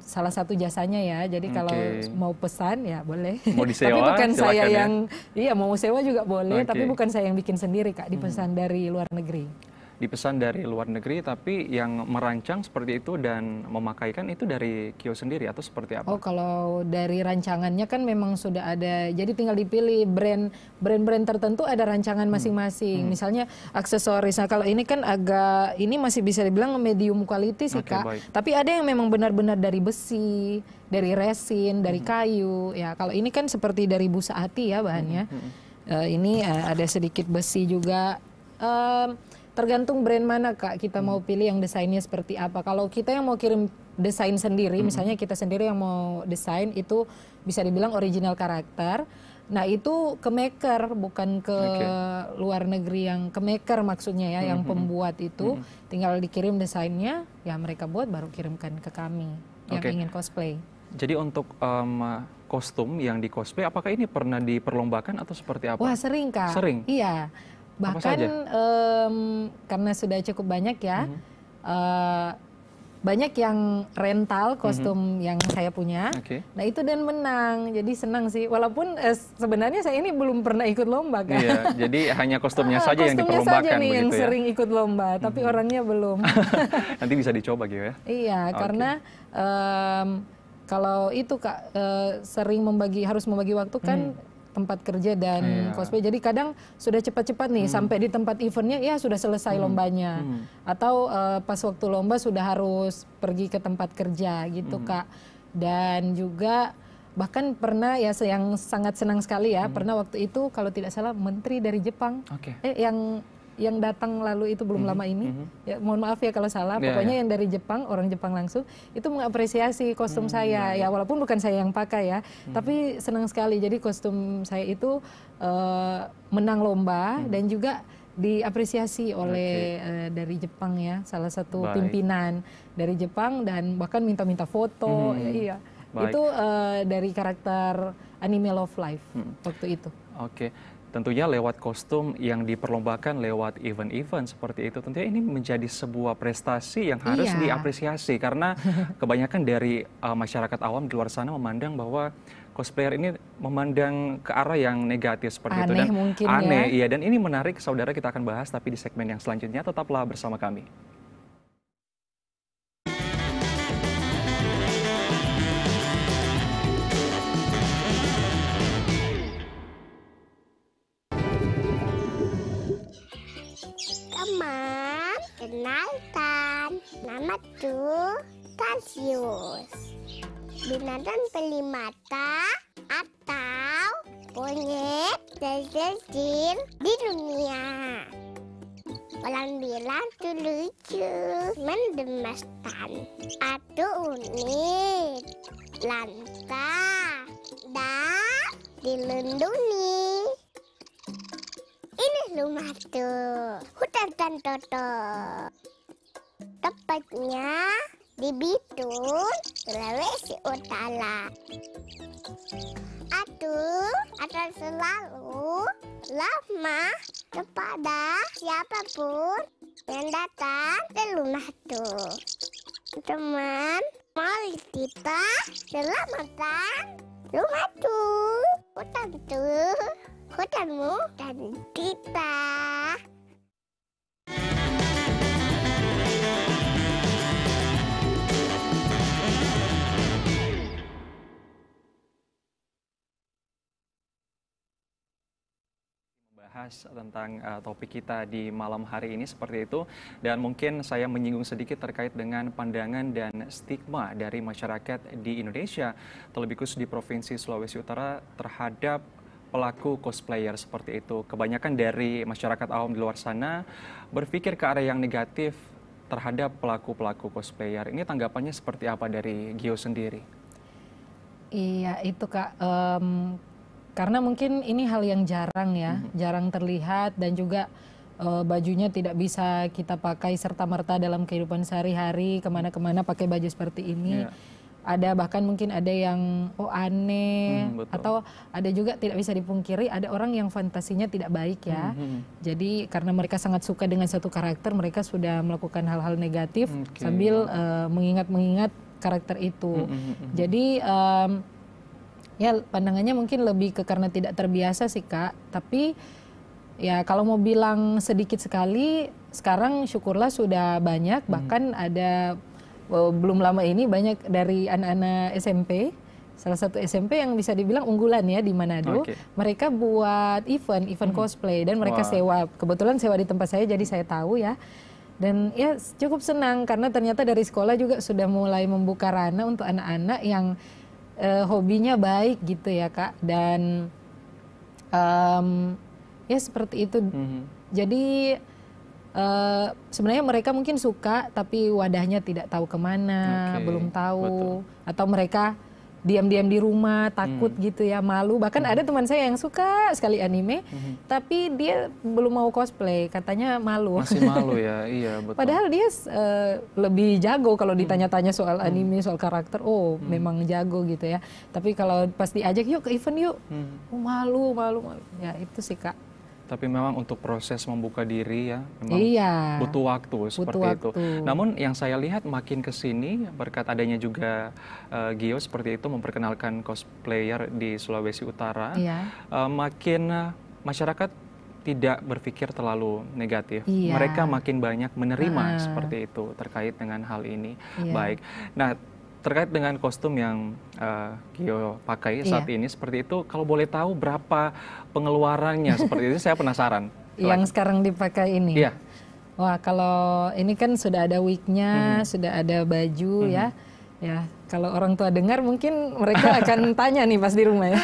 salah satu jasanya ya, jadi kalau mau pesan ya boleh. Mau disewa, tapi bukan saya ya. yang, mau sewa juga boleh, tapi bukan saya yang bikin sendiri Kak, dipesan dari luar negeri. Dipesan dari luar negeri, tapi yang merancang seperti itu dan memakaikan itu dari Gio sendiri atau seperti apa? Oh kalau dari rancangannya kan memang sudah ada, jadi tinggal dipilih brand-brand tertentu ada rancangan masing-masing. Misalnya aksesoris, nah kalau ini kan agak, ini masih bisa dibilang medium quality sih Kak. Baik. Tapi ada yang memang benar-benar dari besi, dari resin, dari kayu. Ya kalau ini kan seperti dari busa hati ya bahannya. Ini ada sedikit besi juga. Tergantung brand mana Kak kita mau pilih yang desainnya seperti apa. Kalau kita yang mau kirim desain sendiri, misalnya kita sendiri yang mau desain, itu bisa dibilang original karakter. Nah itu ke maker, bukan ke luar negeri, yang ke maker maksudnya ya, yang pembuat itu tinggal dikirim desainnya, ya mereka buat baru kirimkan ke kami yang ingin cosplay. Jadi untuk kostum yang di cosplay, apakah ini pernah diperlombakan atau seperti apa? Wah sering Kak. Sering? Iya. Bahkan karena sudah cukup banyak ya, banyak yang rental kostum yang saya punya. Nah itu dan menang, jadi senang sih. Walaupun sebenarnya saya ini belum pernah ikut lomba kan. Iya, jadi hanya kostumnya saja yang diperlombakan saja nih begitu yang ya? sering ikut lomba, tapi orangnya belum. Nanti bisa dicoba gitu ya? Iya, karena kalau itu Kak sering harus membagi waktu kan. Tempat kerja dan cosplay, jadi kadang sudah cepat-cepat nih sampai di tempat eventnya ya sudah selesai lombanya, atau pas waktu lomba sudah harus pergi ke tempat kerja gitu Kak. Dan juga bahkan pernah ya yang sangat senang sekali ya, pernah waktu itu kalau tidak salah menteri dari Jepang yang datang lalu itu belum lama ini, ya mohon maaf ya kalau salah, pokoknya yang dari Jepang, orang Jepang langsung, itu mengapresiasi kostum saya, ya walaupun bukan saya yang pakai ya, tapi senang sekali, jadi kostum saya itu menang lomba dan juga diapresiasi oleh dari Jepang ya, salah satu pimpinan dari Jepang, dan bahkan minta-minta foto, iya. Itu dari karakter anime Love Live waktu itu. Oke. tentunya lewat kostum yang diperlombakan lewat event-event seperti itu, tentunya ini menjadi sebuah prestasi yang harus diapresiasi karena kebanyakan dari masyarakat awam di luar sana memandang bahwa cosplayer ini memandang ke arah yang negatif seperti itu dan mungkin aneh, iya. Dan ini menarik, saudara, kita akan bahas tapi di segmen yang selanjutnya. Tetaplah bersama kami. Teman, kenalkan, namaku Tarsius. Binatang pelimata atau monyet terkecil di dunia. Orang bilang tuh lucu, mengemaskan, atau unik, lantas, dan dilindungi. Ini rumah tuh, hutan Tantoto. Tepatnya di Bitung, Sulawesi Utara. Akan selalu ramah kepada siapapun yang datang ke rumah tuh. Teman, mari kita selamatkan rumah tuh, hutan tuh, hutanmu dan kita. Bahas tentang topik kita di malam hari ini seperti itu, dan mungkin saya menyinggung sedikit terkait dengan pandangan dan stigma dari masyarakat di Indonesia, terlebih khusus di Provinsi Sulawesi Utara terhadap pelaku cosplayer seperti itu. Kebanyakan dari masyarakat awam di luar sana berpikir ke arah yang negatif terhadap pelaku-pelaku cosplayer. Ini tanggapannya seperti apa dari Gio sendiri? Iya, itu Kak. Karena mungkin ini hal yang jarang ya, jarang terlihat, dan juga bajunya tidak bisa kita pakai serta-merta dalam kehidupan sehari-hari, kemana-kemana pakai baju seperti ini. Ada bahkan mungkin ada yang aneh, atau ada juga tidak bisa dipungkiri ada orang yang fantasinya tidak baik ya. Jadi karena mereka sangat suka dengan satu karakter, mereka sudah melakukan hal-hal negatif sambil mengingat-mengingat karakter itu. Jadi ya pandangannya mungkin lebih ke karena tidak terbiasa sih Kak. Tapi ya kalau mau bilang sedikit sekali, sekarang syukurlah sudah banyak. Bahkan ada belum lama ini banyak dari anak-anak SMP, salah satu SMP yang bisa dibilang unggulan ya di Manado. Mereka buat event cosplay dan mereka sewa. Kebetulan sewa di tempat saya jadi saya tahu ya. Dan ya cukup senang karena ternyata dari sekolah juga sudah mulai membuka ranah untuk anak-anak yang hobinya baik gitu ya Kak, dan ya seperti itu. Jadi sebenarnya mereka mungkin suka tapi wadahnya tidak tahu kemana, belum tahu, atau mereka diam-diam di rumah takut gitu ya, malu. Bahkan ada teman saya yang suka sekali anime tapi dia belum mau cosplay, katanya malu. Masih malu ya, iya betul. Padahal dia lebih jago kalau ditanya-tanya soal anime, soal karakter, memang jago gitu ya. Tapi kalau pas diajak yuk ke event yuk, malu. Ya itu sih Kak. Tapi memang untuk proses membuka diri ya, memang butuh waktu seperti itu. Namun yang saya lihat makin ke sini berkat adanya juga Gio seperti itu memperkenalkan cosplayer di Sulawesi Utara, makin masyarakat tidak berpikir terlalu negatif. Mereka makin banyak menerima seperti itu terkait dengan hal ini. Baik. Nah, terkait dengan kostum yang Gio pakai saat ini seperti itu, kalau boleh tahu berapa pengeluarannya seperti itu, saya penasaran. Yang sekarang dipakai ini? Iya. Wah, kalau ini kan sudah ada wignya, sudah ada baju ya. Ya, kalau orang tua dengar mungkin mereka akan tanya nih pas di rumah ya.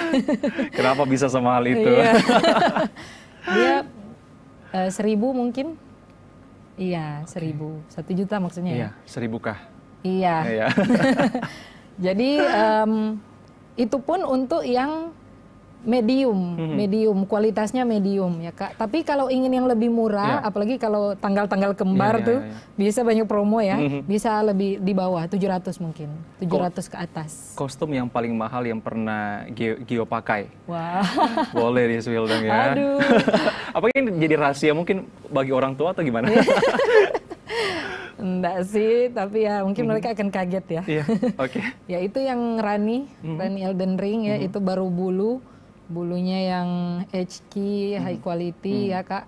Kenapa bisa semahal itu? Dia 1.000 mungkin. Iya, 1.000. 1 juta maksudnya. Iya, 1.000 kah? Iya. Jadi itu pun untuk yang medium, kualitasnya medium ya Kak. Tapi kalau ingin yang lebih murah, apalagi kalau tanggal-tanggal kembar tuh, bisa banyak promo ya, bisa lebih di bawah 700 mungkin, 700 ke atas. Kostum yang paling mahal yang pernah Gio pakai? Wah. Boleh di-spill dong ya. Aduh. Apa ini jadi rahasia mungkin bagi orang tua atau gimana? Enggak sih, tapi ya mungkin mereka akan kaget ya. Iya, oke. Ya itu yang Rani Elden Ring ya, itu baru bulunya yang HQ high quality ya Kak.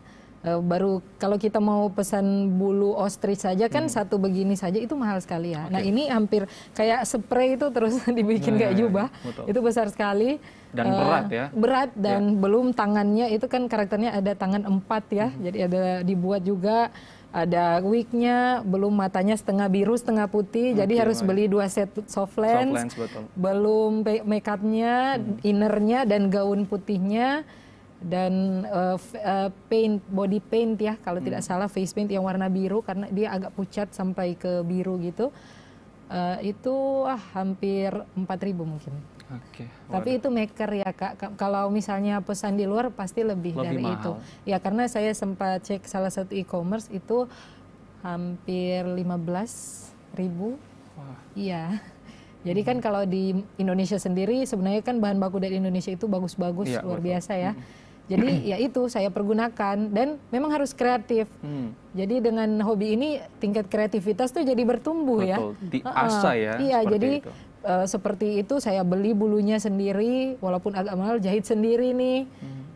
Baru kalau kita mau pesan bulu ostrich saja kan satu begini saja itu mahal sekali ya. Nah ini hampir kayak spray itu terus dibikin kayak jubah, itu besar sekali. Dan berat ya. Berat dan belum tangannya itu kan karakternya ada tangan 4 ya, jadi ada dibuat juga. Ada wignya, belum matanya setengah biru, setengah putih, jadi harus beli 2 set soft lens, belum make upnya, innernya dan gaun putihnya, dan body paint ya, kalau tidak salah face paint yang warna biru karena dia agak pucat sampai ke biru gitu, itu hampir 4.000 mungkin. Tapi itu maker ya Kak, kalau misalnya pesan di luar pasti lebih dari mahal. Itu ya, karena saya sempat cek salah satu e-commerce itu hampir 15.000. Iya, jadi kan kalau di Indonesia sendiri sebenarnya kan bahan baku dari Indonesia itu bagus-bagus, luar biasa ya. Jadi ya itu saya pergunakan dan memang harus kreatif. Jadi dengan hobi ini tingkat kreativitas tuh jadi bertumbuh ya. Diasah ya. Iya, jadi seperti itu saya beli bulunya sendiri, walaupun agak mahal, jahit sendiri nih.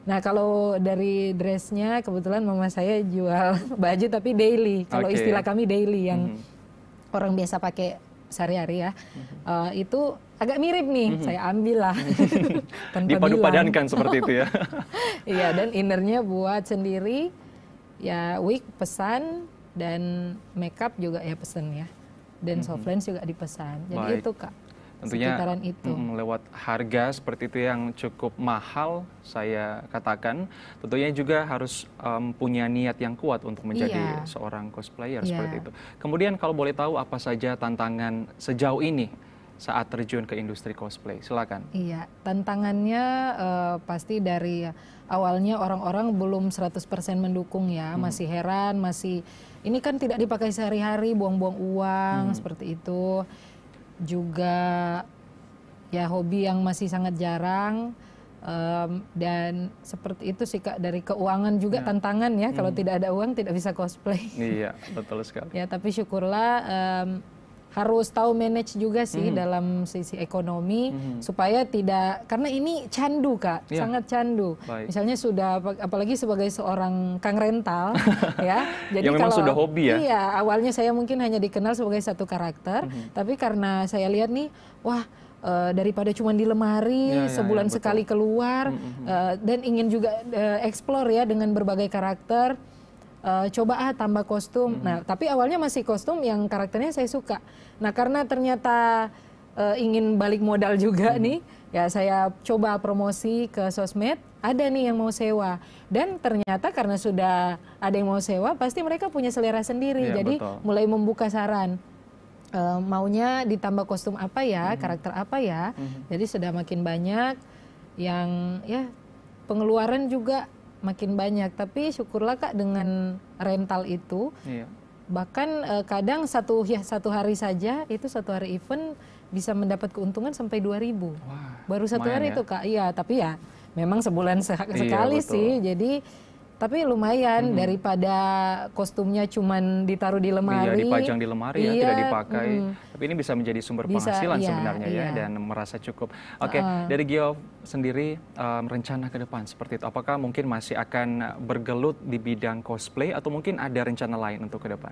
Nah kalau dari dressnya kebetulan mama saya jual baju tapi daily. Kalau istilah kami daily yang orang biasa pakai sehari-hari ya, itu agak mirip nih, saya ambil lah. Dipadu-padankan seperti itu ya. Iya, dan innernya buat sendiri, ya wig pesan, dan makeup juga ya pesan ya. Dan soft lens juga dipesan, jadi itu Kak. Tentunya itu. Lewat harga seperti itu yang cukup mahal, saya katakan, tentunya juga harus punya niat yang kuat untuk menjadi seorang cosplayer seperti itu. Kemudian kalau boleh tahu apa saja tantangan sejauh ini saat terjun ke industri cosplay, silakan. Iya, tantangannya pasti dari awalnya orang-orang belum 100% mendukung ya, masih heran, masih ini kan tidak dipakai sehari-hari, buang-buang uang seperti itu. Juga ya hobi yang masih sangat jarang, dan seperti itu sih Kak, dari keuangan juga tantangan ya, kalau tidak ada uang tidak bisa cosplay. Iya, betul sekali. Ya, tapi syukurlah harus tahu manage juga sih dalam sisi ekonomi supaya tidak, karena ini candu Kak, sangat candu. Misalnya sudah, apalagi sebagai seorang kang rental ya, jadi yang memang sudah hobi ya. Iya, awalnya saya mungkin hanya dikenal sebagai satu karakter, tapi karena saya lihat nih, wah daripada cuma di lemari sebulan sekali keluar, dan ingin juga explore ya dengan berbagai karakter. Coba tambah kostum. Nah, tapi awalnya masih kostum yang karakternya saya suka. Nah, karena ternyata ingin balik modal juga nih, ya saya coba promosi ke sosmed, ada nih yang mau sewa. Dan ternyata karena sudah ada yang mau sewa, pasti mereka punya selera sendiri. Jadi mulai membuka saran. Maunya ditambah kostum apa ya, karakter apa ya. Jadi sudah makin banyak yang ya pengeluaran juga makin banyak, tapi syukurlah Kak dengan rental itu, bahkan kadang satu hari saja, itu satu hari event bisa mendapat keuntungan sampai 2.000. Baru satu hari itu Kak, iya, tapi ya memang sebulan sekali sih, jadi tapi lumayan daripada kostumnya cuman ditaruh di lemari. Iya, dipajang di lemari ya, tidak dipakai. Tapi ini bisa menjadi sumber penghasilan sebenarnya ya, dan merasa cukup. Oke, dari Gio sendiri rencana ke depan seperti itu, apakah mungkin masih akan bergelut di bidang cosplay atau mungkin ada rencana lain untuk ke depan?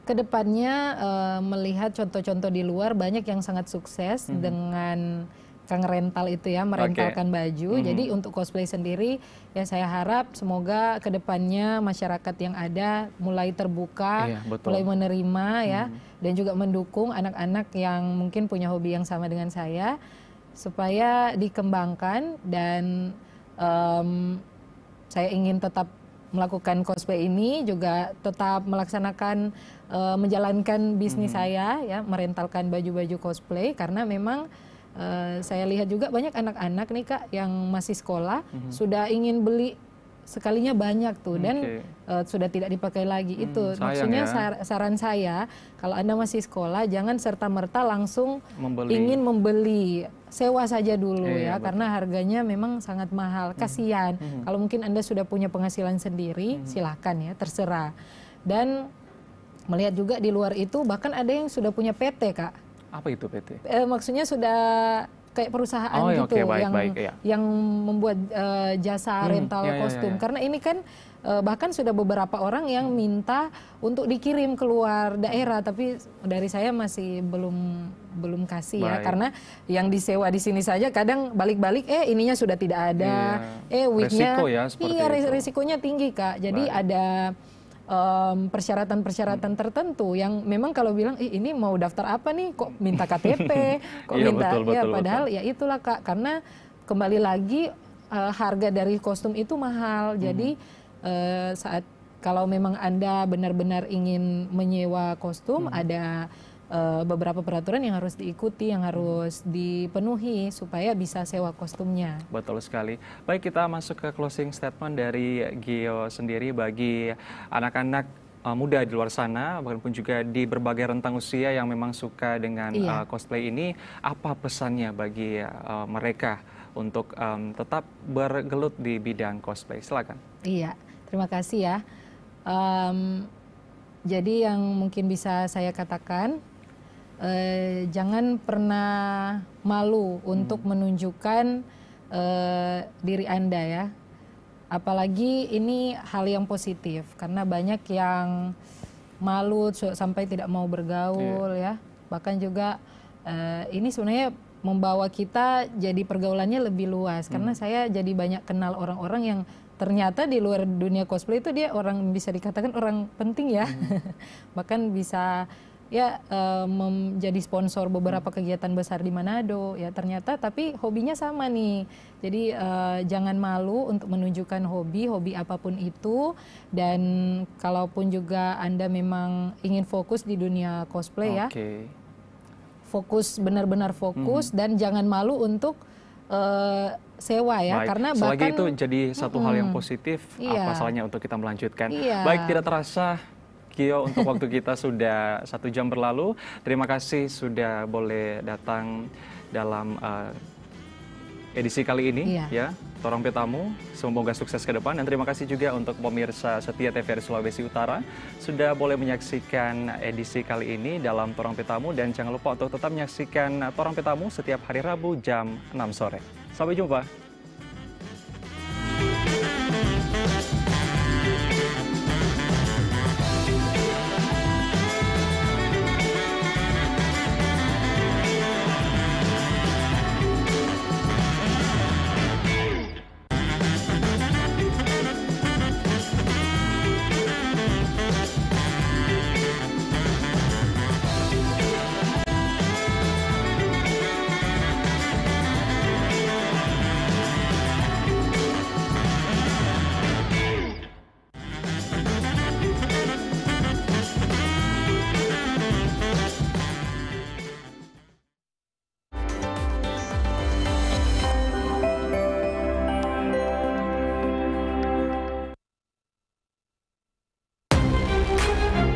Kedepannya melihat contoh-contoh di luar banyak yang sangat sukses dengan kang rental itu ya, merentalkan baju. Jadi untuk cosplay sendiri ya saya harap semoga kedepannya masyarakat yang ada mulai terbuka, mulai menerima ya, dan juga mendukung anak-anak yang mungkin punya hobi yang sama dengan saya supaya dikembangkan. Dan saya ingin tetap melakukan cosplay ini, juga tetap melaksanakan menjalankan bisnis saya ya, merentalkan baju-baju cosplay, karena memang saya lihat juga banyak anak-anak nih Kak yang masih sekolah sudah ingin beli sekalinya banyak tuh dan sudah tidak dipakai lagi. Itu maksudnya saran saya kalau Anda masih sekolah jangan serta-merta langsung ingin membeli, sewa saja dulu ya karena harganya memang sangat mahal. Kasihan. Kalau mungkin Anda sudah punya penghasilan sendiri silahkan ya, terserah. Dan melihat juga di luar itu bahkan ada yang sudah punya PT Kak. Apa itu PT? Maksudnya sudah kayak perusahaan gitu yang membuat jasa rental kostum. Karena ini kan bahkan sudah beberapa orang yang minta untuk dikirim keluar daerah, tapi dari saya masih belum kasih ya, karena yang disewa di sini saja kadang balik-balik ininya sudah tidak ada, wignya risikonya tinggi Kak. Jadi ada persyaratan-persyaratan tertentu yang memang kalau bilang ini mau daftar apa nih kok minta KTP kok minta padahal ya itulah Kak, karena kembali lagi harga dari kostum itu mahal. Jadi saat kalau memang Anda benar-benar ingin menyewa kostum ada beberapa peraturan yang harus diikuti, yang harus dipenuhi supaya bisa sewa kostumnya. Betul sekali. Baik, kita masuk ke closing statement dari Gio sendiri bagi anak-anak muda di luar sana, bahkan juga di berbagai rentang usia yang memang suka dengan cosplay ini. Apa pesannya bagi mereka untuk tetap bergelut di bidang cosplay? Silakan. Iya, terima kasih ya. Jadi yang mungkin bisa saya katakan, jangan pernah malu untuk menunjukkan diri Anda ya. Apalagi ini hal yang positif, karena banyak yang malu sampai tidak mau bergaul ya. Bahkan juga ini sebenarnya membawa kita jadi pergaulannya lebih luas, karena saya jadi banyak kenal orang-orang yang ternyata di luar dunia cosplay itu dia orang bisa dikatakan orang penting ya. Bahkan bisa ya menjadi sponsor beberapa kegiatan besar di Manado ya ternyata, tapi hobinya sama nih. Jadi jangan malu untuk menunjukkan hobi apapun itu, dan kalaupun juga Anda memang ingin fokus di dunia cosplay ya, fokus, benar-benar fokus, dan jangan malu untuk sewa ya. Karena selagi bahkan itu jadi satu hal yang positif, apa salahnya untuk kita melanjutkan. Baik, tidak terasa Gio, untuk waktu kita sudah 1 jam berlalu. Terima kasih sudah boleh datang dalam edisi kali ini ya, Torang Petamu. Semoga sukses ke depan, dan terima kasih juga untuk pemirsa setia TVRI Sulawesi Utara sudah boleh menyaksikan edisi kali ini dalam Torang Petamu, dan jangan lupa untuk tetap menyaksikan Torang Petamu setiap hari Rabu jam 6 sore. Sampai jumpa.